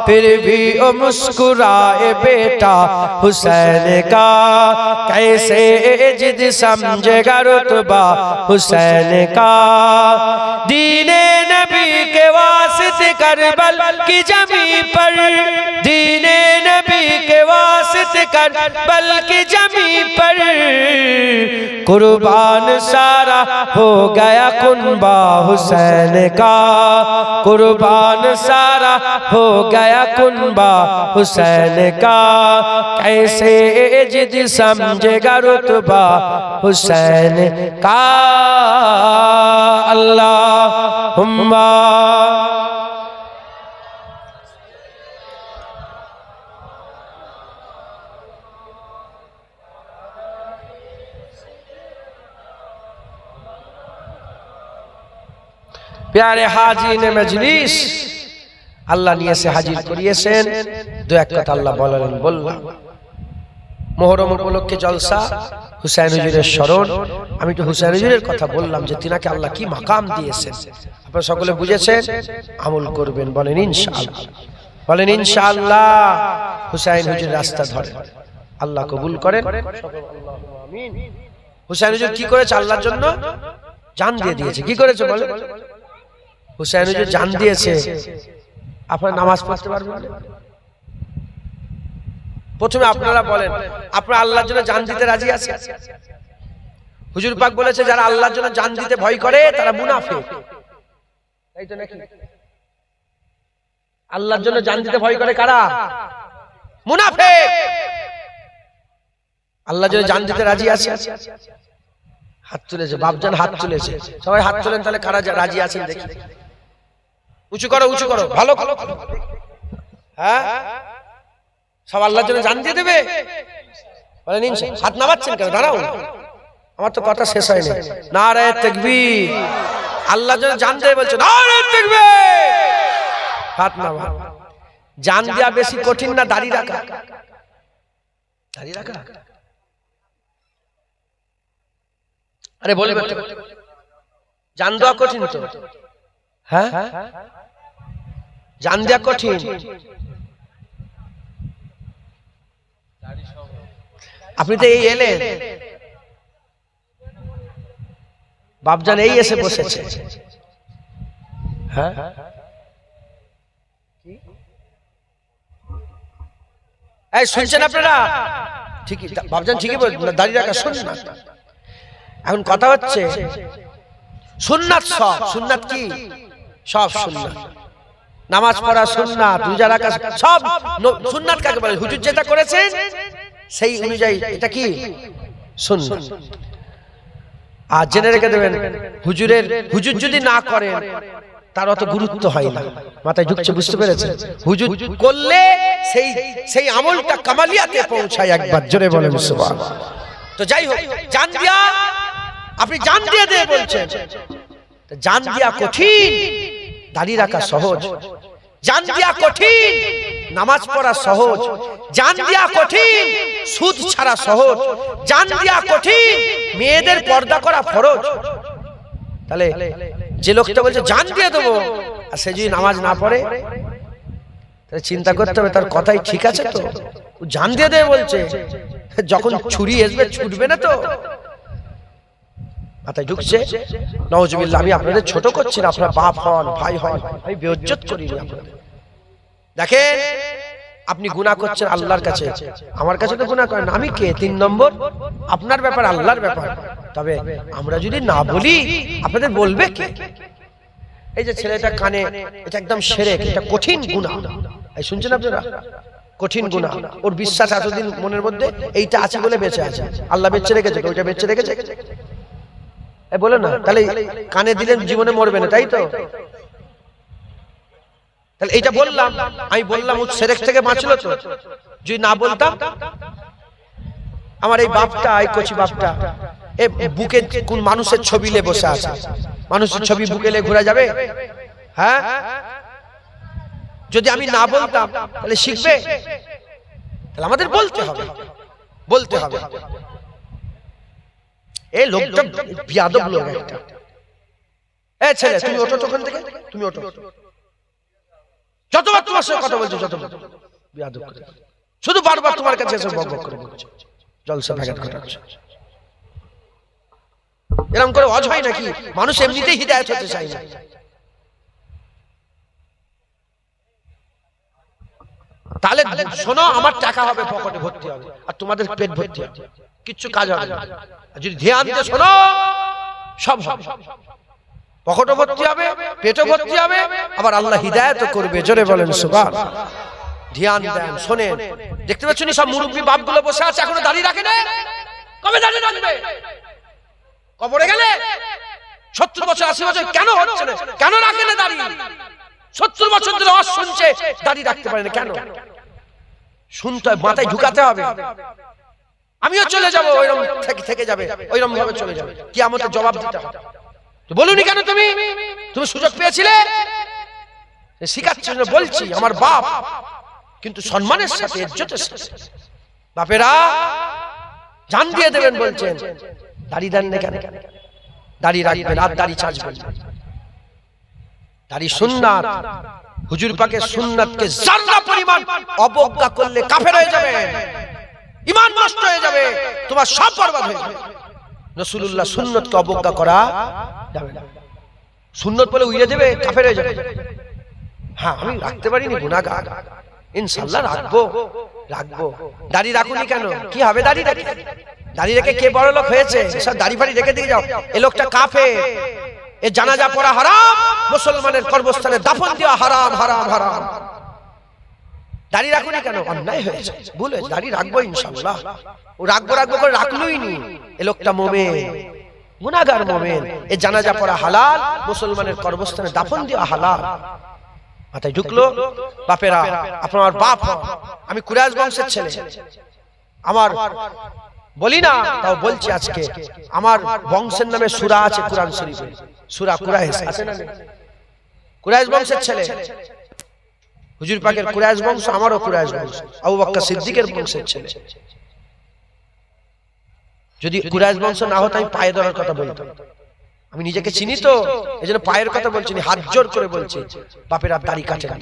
फिर भी ओ मुस्कुराए बेटा हुसैन का। कैसे जिद समझेगा रुतबा हुसैन का। दीने नबी के वास्ते करबल की जमी पर, दीने नबी के वास्ते करबल की जमी पर, कुर्बान सारा हो गया कुनबा हुसैन का, कुर्बान सारा हो गया कुनबा हुसैन का। कैसे जिद समझेगा रुतबा हुसैन का। अल्लाहुम्मा प्यारे हाजिर मजलिस, আল্লাহ নিয়ে এসে হাজির করিয়েছেন। দু এক কথা আল্লাহ বললাম। মুহররম উপলক্ষে জলসা, হুসাইন হুজুরের স্মরণ। আমি তো হুসাইন হুজুরের কথা বললাম যে তিনাকে আল্লাহ কি মাকাম দিয়েছেন। আপনারা সকলে বুঝেছেন, আমল করবেন, বলেন ইনশাআল্লাহ। বলেন ইনশাআল্লাহ হুসাইন হুজুর রাস্তা ধরে, আল্লাহ কবুল করেন। হুসাইন হুজুর কি করেছে আল্লাহর জন্য? জান দিয়ে দিয়েছে। কি করেছে বলে? হুসাইন হুজুর জান দিয়েছে। আপনারা নামাজ পড়তে পারবেন? প্রথমে আপনারা বলেন, আপনারা আল্লাহর জন্য জান দিতে রাজি আছেন? হুজুর পাক বলেছে যারা আল্লাহর জন্য জান দিতে ভয় করে তারা মুনাফিক, তাই তো নাকি? আল্লাহর জন্য জান দিতে ভয় করে কারা? মুনাফিক। আল্লাহর জন্য জান দিতে রাজি আছে? হাত তুলেছে, বাপজান হাত তুলেছে, সবাই হাত তুলেন। তাহলে কারা রাজি আছেন দেখি? উঁচু করো, উঁচু করো, ভালো ভালো। হ্যাঁ, সব আল্লাহর জন্য জান দিয়ে দেবে? বলেন ইনশাআল্লাহ। হাত নামাচ্ছেন কেন? দাঁড়াও, আমার তো কথা শেষ হয়নি। নারে তাকবীর। আল্লাহর জন্য জান দেবে বলছে, নারে তাকবীর। হাত নামা। জান দেওয়া বেশি কঠিন না দাড়ি রাখা? দাড়ি রাখা? আরে বলবে তো, জান দেওয়া কঠিন তো? হ্যাঁ, জান দেওয়া কঠিন। আপনি তো এই এলেন, বাপজান এই এসে বসেছে। হ্যাঁ, এই শুনছেন আপনারা? ঠিকই বাপজান ঠিকই বলছেন, দাঁড়িয়ে রাখা সুন্নাত। এখন কথা হচ্ছে সুন্নাত সব। সুন্নাত কি? সব সুন্নাত। নামাজ পড়া সুন্নাত, রোজা রাখা সব সুন্নাত। কাকে বলে? হুজুর যেটা করেছেন সেই অনুযায়ী এটা কি সুন্নাত। আর জেনে রেখে দেবেন, হুজুর যদি না করেন তার অত গুরুত্ব হয় না। মাথায় ঢুকছে? বুঝতে পেরেছেন? হুজুর করলে সেই আমলটা কামালিয়াতে পৌঁছায়। একবার জোরে বলেন সুবহানাল্লাহ। তো যাই হোক, জান দিয়া, আপনি জান দিয়ে দিয়ে বলছেন, জান দিয়া কঠিন, দাঁড়িয়ে রাখা সহজ। জান দিয়া কঠিন, নামাজ পড়া সহজ। জান দিয়া কঠিন, সুদ ছাড়া সহজ। জান দিয়া কঠিন, মেয়েদের পর্দা করা ফরজ। তাহলে যে লোকটা বলছে জান দিয়ে দেবো, আর সে যদি নামাজ না পড়ে, তাহলে চিন্তা করতে হবে তার কথাই ঠিক আছে তো? জান দিয়ে দেবে বলছে, যখন ছুরি আসবে ছুটবে না তো? মাথায় ঢুকছে? নাউজুবিল্লাহ। আমি আপনাদের ছোট করছি না, আপনার বাপ হন, ভাই হন, আমি বেইজ্জত করিনি আপনাদের। দেখেন, আপনি গুনাহ করছেন আল্লাহর কাছে, আমার কাছে তো গুনাহ করেন। আমি কে? 3 নম্বর। আপনার ব্যাপার, আল্লাহর ব্যাপার। তবে আমরা যদি না বলি, আপনাদের বলবে কে? এই যে ছেলেটা কানে, এটা একদম শিরক, এটা কঠিন গুনাহ। এই শুনছেন আপনারা? কঠিন গুনাহ। ওর বিশ্বাস এতদিন মনের মধ্যে এইটা আছে বলে বেঁচে আছে। আল্লাহ বেঁচে রেখেছে, ওইটা বেঁচে রেখেছে। এই বলে না, তাহলে কানে দিলেন জীবনে মরবে না, তাই তো? তাহলে এইটা বললাম, আমি বললাম ও শিরক থেকে বাঁচলো তো। যদি না বলতাম, আমার এই বাপটা, এই কচি বাপটা, এ বুকে কোন মানুষের ছবি নিয়ে বসে আছে? মানুষের ছবি বুকে নিয়ে ঘোরা যাবে? হ্যাঁ, যদি আমি না বলতাম তাহলে শিখবে? তাহলে আমাদের বলতে হবে, বলতে হবে। এই লোকটা বিয়াদব লোক একটা। এই ছেলে, তুমি ওঠো তো ওখান থেকে, তুমি ওঠো। যতবার তোমার সাথে কথা বলছো, যতবার বিয়াদব করে, শুধু বারবার তোমার কাছে এসে বকবক করে বলছে, জলসা ভাগাত ঘটাচ্ছে। এরকম করে ওয়াজ হয় নাকি? মানুষ এমনিতেই হিদায়াত হতে চায় না। তাহলে শোনো, আমার টাকা হবে, পকেটে ভর্তি হবে, আর তোমাদের পেট ভর্তি হবে, কিচ্ছু কাজ হবে না। যদি ধ্যান দিয়ে শোনো, সব হবে। পকেটও ভর্তি হবে, পেটও ভর্তি হবে, আবার আল্লাহ হিদায়াত করবে। জোরে বলেন সুবহানাল্লাহ। ধ্যান দেন, শোনেন। দেখতে পাচ্ছেন সব মুরব্বী বাপগুলো বসে আছে, এখনো দাঁড়িয়ে রাখে না। কবে দাঁড়িয়ে রাখবে? কবরে গেলে 70 বছর 80 বছর কেন হচ্ছে না? কেন রাখে না দাঁড়িয়ে? 70 বছর ধরে ওয়াজ শুনছে, দাঁড়িয়ে রাখতে পারে না কেন? শুনতে হয়, মাথায় ঢুকাতে হবে। আমিও চলে যাব, ওইরকম থেকে যাবে, ওইরকম ভাবে চলে যাবে, কিয়ামতের জবাব দিতে হবে। বলুনি কেন? তুমি সুযোগ পেয়েছিলে, শিখাচ্ছি না বলছি, আমার বাপ, কিন্তু সম্মানের সাথে, ইজ্জতের সাথে। বাপেরা জান দিয়ে দেবেন বলছেন, দাড়ি দেন না কেন? দাড়ি রাখবেন, আর দাড়ি চাচবেন। দাড়ি সুন্নাত, হুজুর পাকের সুন্নাতকে যারা পরিমাণ অবজ্ঞা করলে কাফের হয়ে যাবে, ঈমান নষ্ট হয়ে যাবে, তোমার সব বরবাদ হয়ে যাবে। রাসূলুল্লাহ সুন্নতকে অবজ্ঞা করা যাবে না। সুন্নত বলে উড়িয়ে দেবে, কাফের হয়ে যাবে। হ্যাঁ, আমি রাখতে পারিনি, গুনাহগার, ইনশাআল্লাহ রাখবো। দাড়ি রাখুনি কেন? কি হবে দাড়ি রেখে? দাড়ি রেখে কে বড় লোক হয়েছে? সব দাড়ি ফাড়ি রেখে দিয়ে যাও। এই লোকটা কাফের, এ জানাজা পড়া হারাম, মুসলমানের কর্মস্থানে দাফন দেওয়া হারাম হারাম হারাম। দাড়ি রাখুনি কেন? অন্যায় হয়েছে, ভুল হয়েছে, দাড়ি রাখবো ইনশাআল্লাহ। ও রাখবো করে রাখলোই নি। এ লোকটা মুমিন, গুনাহগার মুমিন, এ জানাজা পড়া হালাল, মুসলমানের কর্মস্থানে দাফন দেওয়া হালাল। মাথায় ঢুকলো? বাপেরা, আপনার বাপ, আমি কুরাইশ বংশের ছেলে, আমার বলি না, তাও বলছি আজকে, আমার বংশের নামে সূরা আছে কুরআন শরীফে, সূরা কুরাইশ আছে না? কুরাইশ বংশের ছেলে, হুজুর পাকের কুরাইশ বংশ, আমারও কুরাইশ বংশ, আবু বকর সিদ্দিকের বংশের ছেলে। যদি কুরাইশ বংশ না হতো আমি পায়ে ধরার কথা বলতাম। আমি নিজেকে চিনি তো, এই জন্য পায়ের কথা বলছি, হাত জোর করে বলছি। বাপের আর দাড়ি কাটে না।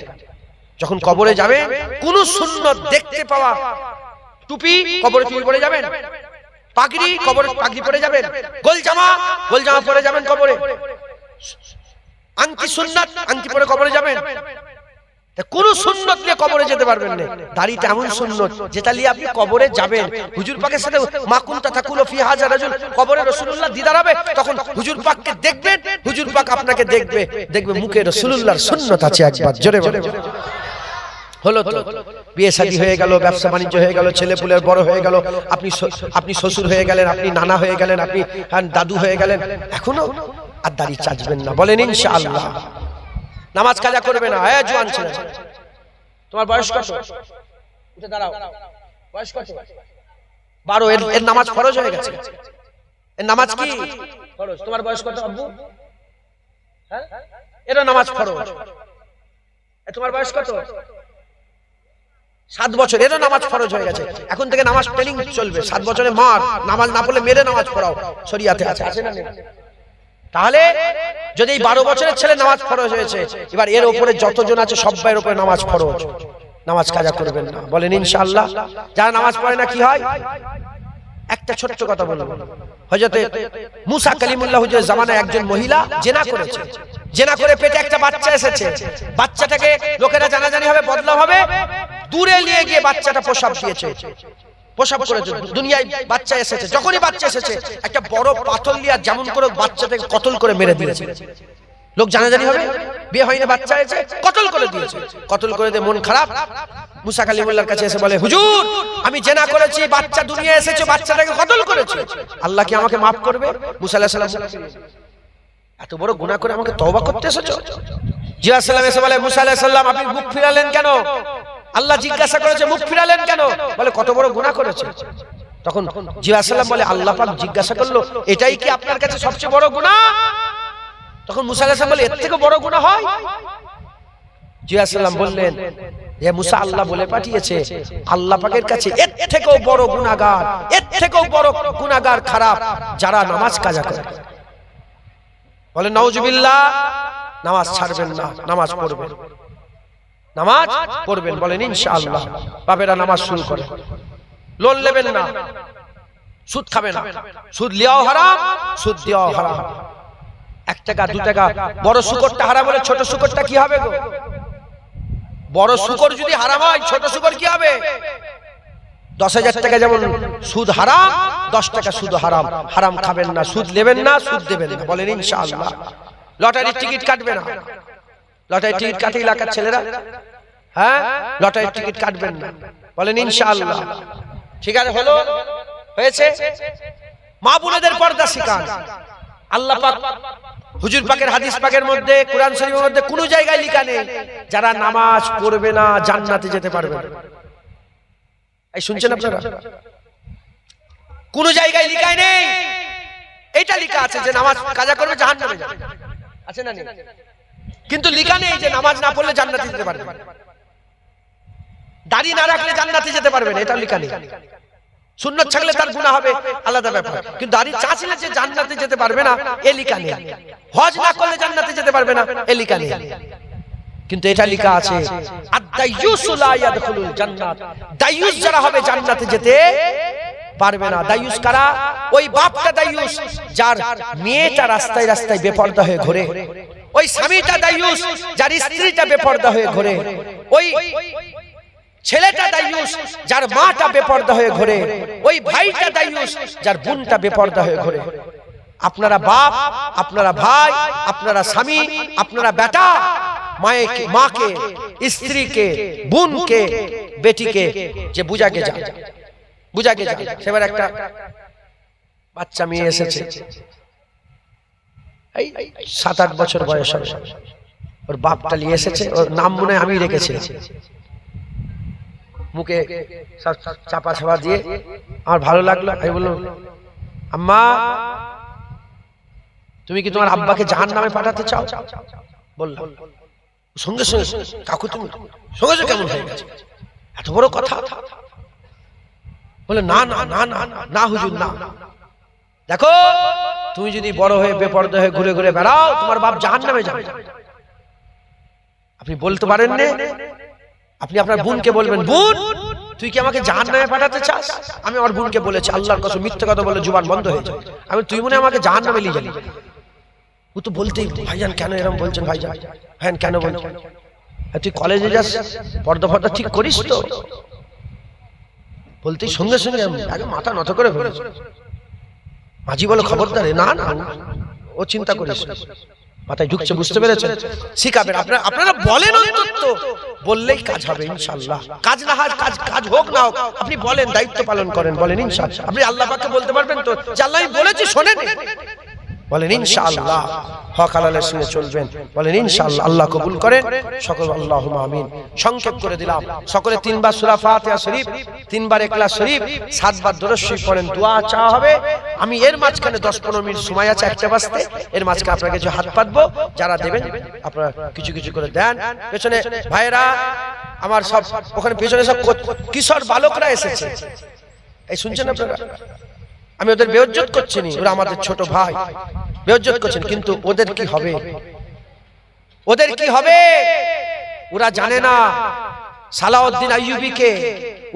যখন কবরে যাবে, কোন সুন্নত দেখতে পাওয়া, টুপি কবরে টুপি পরে যাবেন, পাগড়ি কবরে পাগড়ি পরে যাবেন, গোল জামা পরে যাবেন কবরে, আংটি সুন্নাত আংটি পরে কবরে যাবেন। কোন সুন্নত নিয়ে কবরে যেতে পারবেন না। দাড়িটা এমন সুন্নত যেটা নিয়ে আপনি কবরে যাবেন, হুজুর পাকের সাথে মাকুনতা তাকুলু ফি হাজা রাজুল, কবরে রাসূলুল্লাহ দিদার হবে, তখন হুজুর পাককে দেখবেন, হুজুর পাক আপনাকে দেখবে মুখে রাসূলুল্লাহর সুন্নত আছে। একবার জোরে বলে হলো তো, বিয়ে শাদী হয়ে গেল, ব্যবসা বাণিজ্য হয়ে গেল, ছেলে পুলের বড় হয়ে গেল, আপনি শ্বশুর হয়ে গেলেন, আপনি নানা হয়ে গেলেন, আপনি দাদু হয়ে গেলেন, এখনো আর দাড়ি চাচবেন না, বলেন ইনশাআল্লাহ। নামাজ কাজা করবে না। হ্যাঁ, জোয়ান ছেলে, তোমার বয়স কত? উঠে দাঁড়াও, বয়স কত? 12। এর নামাজ ফরজ হয়ে গেছে। এর নামাজ কি ফরজ? তোমার বয়স কত আব্বু? হ্যাঁ, এর নামাজ ফরজ। তোমার বয়স কত? 7 বছর। এর নামাজ ফরজ হয়ে গেছে। এখন থেকে নামাজ ট্রেনিং চলবে। 7 বছরে মার, নামাজ না পড়লে মেরে নামাজ পড়াও, শরীয়তে আছে, আছে না? তাহলে যদি এই 12 বছরের ছেলে নামাজ ফরজ হয়েছে, এবার এর উপরে যতজন আছে সবাইয়ের উপরে নামাজ ফরজ। নামাজ কাজা করবেন না, বলেন ইনশাআল্লাহ। যারা নামাজ পড়ে না কি হয়? একটা ছোট্ট কথা বলবো। হযরতে মুসা কালিমুল্লাহ হুজুরের জামানায় একজন মহিলা জেনা করেছে। জেনা করে পেটে একটা বাচ্চা এসেছে। বাচ্চাটাকে লোকেরা জানাজানি হবে, বদনাম হবে, দূরে নিয়ে গিয়ে বাচ্চাটা প্রসব দিয়েছে, প্রসব করেছে, দুনিয়ায় বাচ্চা এসেছে। যখনই বাচ্চা এসেছে, একটা বড় পাথর নিয়ে যেমন করে বাচ্চাটাকে কতল করে মেরে দিয়েছে। লোক জানাজানি হবে, বিয়ে হয়নি, বাচ্চা হয়েছে, কতল করে দিয়েছে। কতল করে দিয়ে মন খারাপ, মুসা কালিমুল্লাহর কাছে এসে বলে, হুজুর, আমি জেনা করেছি, বাচ্চা দুনিয়া এসেছে, বাচ্চাটাকে কতল করেছে, আল্লাহ কি আমাকে মাফ করবে? মুসা আলাইহিস সালাম, এত বড় গুনাহ করে আমাকে তওবা করতে এসেছো? জিয়া সালাম এসে বলে, মুসা আলাইহিস সালাম, আপনি মুখ ফিরালেন কেন? আল্লাহ জিজ্ঞাসা করেছে, মুখ ফিরালেন কেন? বলে, কত বড় গুনাহ করেছে। তখন জিয়া সালাম বলে, আল্লাহ পাক জিজ্ঞাসা করলো, এটাই কি আপনার কাছে সবচেয়ে বড় গুনাহ? তখন মুসা আলাইহিস সালাম বলে, এর থেকে বড় গুনাহ হয়? জিয়া সালাম বললেন, হে মুসা, আল্লাহ বলে পাঠিয়েছে, আল্লাহ পাকের কাছে এর থেকেও বড় গুনাহগার, এর থেকেও বড় গুনাহগার খারাপ যারা নামাজ কাজা করে। বলে নাউজুবিল্লাহ। নামাজ ছাড়বেন না, নামাজ পড়বেন, নামাজ পড়বেন, বলেন ইনশাআল্লাহ। বাপেরা নামাজ শুরু করে, লোন নেবেন না, সুদ খাবেন না, সুদ লিয়াও হারাম, সুদ দেওয়াও হারাম। 1 টাকা 2 টাকা, বড় শুকরটা হারাম হলে ছোট শুকরটা কি হবে গো? বড় শুকর যদি হারাম হয়, ছোট শুকর কি হবে? 10,000 টাকা যেমন সুদ হারাম, 10 টাকা সুদ হারাম। হারাম খাবেন না, সুদ নেবেন না, সুদ দেবেন না, বলেন ইনশাআল্লাহ। লটারির টিকিট কাটবে না, লটারির টিকিট কাটে এলাকার ছেলেরা, হ্যাঁ, লটারির টিকিট কাটবেন না, বলেন ইনশাআল্লাহ। ঠিক আছে, হলো, হয়েছে। মা বোনেদের পর্দা শিখান। আল্লাহ পাক হুজুর পাকের হাদিস পাকের মধ্যে, কুরআন শরীফের মধ্যে কোনো জায়গায় লেখা নেই যারা নামাজ পড়বে না জান্নাতে যেতে পারবে না। এই শুনছেন আপনারা? কোন জায়গায় লেখা নেই। এটা লেখা আছে যে নামাজ কাজা করবে জাহান্নামে যাবে, আছে না নেই? কিন্তু লেখা নেই যে নামাজ না পড়লে জান্নাতে যেতে পারবে, দাড়ি না রাখলে জান্নাতে যেতে পারবে না, এটা লেখা নেই। সুন্নাত থাকলে তার গুনাহ হবে, আলাদা ব্যাপার, কিন্তু দাড়ি চাচলে যে জান্নাতে যেতে পারবে না, এ লেখা নেই। হজ না করলে জান্নাতে যেতে পারবে না, এ লেখা নেই। কিন্তু এটা লেখা আছে আদ-দাইয়ুসু লা ইয়াদখুলুল জান্নাত, দাইয়ুস যারা হবে জান্নাতে যেতে পারবে না। দাইয়ুস কারা? ওই বাপটা দাইয়ুস যার মেয়েটা রাস্তায় রাস্তায় বেপরদা হয়ে ঘোরে, ওই স্বামীটা দাইয়ুস যার স্ত্রীটা বেপরদা হয়ে ঘোরে, ওই ছেলেটা দাইয়ুস যার মাটা বেপরদা হয়ে ঘোরে, ওই ভাইটা দাইয়ুস যার বোনটা বেপরদা হয়ে ঘোরে। আপনারা বাপ, আপনারা ভাই, আপনারা স্বামী, আপনারা বেটা, মাকে, স্ত্রীকে, বোনকে, বেটিকে যে বুঝাকে যায়, বুঝাকে যায়। সেবার একটা বাচ্চা মেয়ে এসেছে, এই 7-8 বছর বয়স হবে, ওর বাপটা নিয়ে এসেছে, ওর নাম মনে আমি রেখেছি, মুখে চাপা চাপা দিয়ে আমার ভালো লাগলো। আমি বললাম, আম্মা তুমি কি তোমার আব্বাকে জাহান্নামে পাঠাতে চাও? বললাম। সঙ্গে সঙ্গে, কাকু তুমি সঙ্গে সঙ্গে কেমন হয়ে গেছে, এত বড় কথা? বলে না না না না না হুজুর না, দেখো তুমি যদি বড় হয়ে বেপরদা হয়ে ঘুরে ঘুরে বেড়াও, তোমার বাপ জাহান্নামে যাবে। আপনি বলতে পারেন না? আপনি আপনার বোনকে বলবেন, বোন তুই কি আমাকে জাহান্নামে পাঠাতে চাস? আমি আমার বোনকে বলেছি, আল্লাহর কসম মিথ্যে কথা বলে জুবান বন্ধ হয়ে যায়। আমি তুই মনে আমাকে জাহান্নামে নিয়ে যাবি? ও তো বলতেই, ভাইজান কেন এরকম বলছেন, ভাইজান হ্যাঁ কেন বলছেন? তুই কলেজে যাস, পর্দা ফর্দা ঠিক করিস তো? বলতেই সঙ্গে সঙ্গে আগে মাথা নত করে ফেলেছে। মাঝি বলে, খবরদার, না না ও চিন্তা করিস, মাথায় ঢুকছে, বুঝতে পেরেছেন? শিখাবেন আপনারা বলেন, অন্তত বললেই কাজ হবে ইনশাআল্লাহ। কাজ না হয় কাজ হোক না হোক, আপনি বলেন, দায়িত্ব পালন করেন, বলেন ইনশাআল্লাহ। আপনি আল্লাহ পাককে বলতে পারবেন তো যে আল্লাহ আমি বলেছি শোনেন, বলেন ইনশাআল্লাহ। হক হালালের সঙ্গে চলবেন, বলেন ইনশাআল্লাহ। আল্লাহ কবুল করেন সকল, আল্লাহুম্মা আমিন। সংক্ষেপ করে দিলাম, সকলে 3 বার সূরা ফাতিহা শরীফ, 3 বার ইখলাস শরীফ, 7 বার দরুদ শরীফ পড়েন, দোয়া চাওয়া হবে। আমি এর মাঝখানে 10-15 মিনিট সময় আছে, 1টা বাজতে, এর মাঝখানে আপনাকে কিছু হাত পাতবো, যারা দেবেন আপনারা কিছু কিছু করে দেন। পেছনে ভাইরা আমার সব, ওখানে পেছনে সব কিশোর বালকরা এসেছে, এই শুনছেন আপনারা? আমি ওদের বেইজ্জত করছি না, ওরা আমাদের ছোট ভাই, বেইজ্জত করছেন, কিন্তু ওদের কি হবে? ওদের কি হবে? ওরা জানে না সালাউদ্দিন আইয়ুবীকে,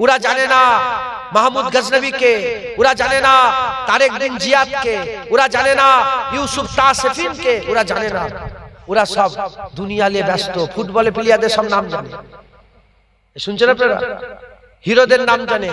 ওরা জানে না মাহমুদ গজনবীকে, ওরা জানে না তারেক বিন জিয়াদকে, ওরা জানে না ইউসুফ তাসফিনকে, ওরা জানে না। ওরা সব দুনিয়া নিয়ে ব্যস্ত, ফুটবলে প্লেয়ারদের সব নাম জানে, শুনছেন আপনারা? হিরোদের নাম জানে,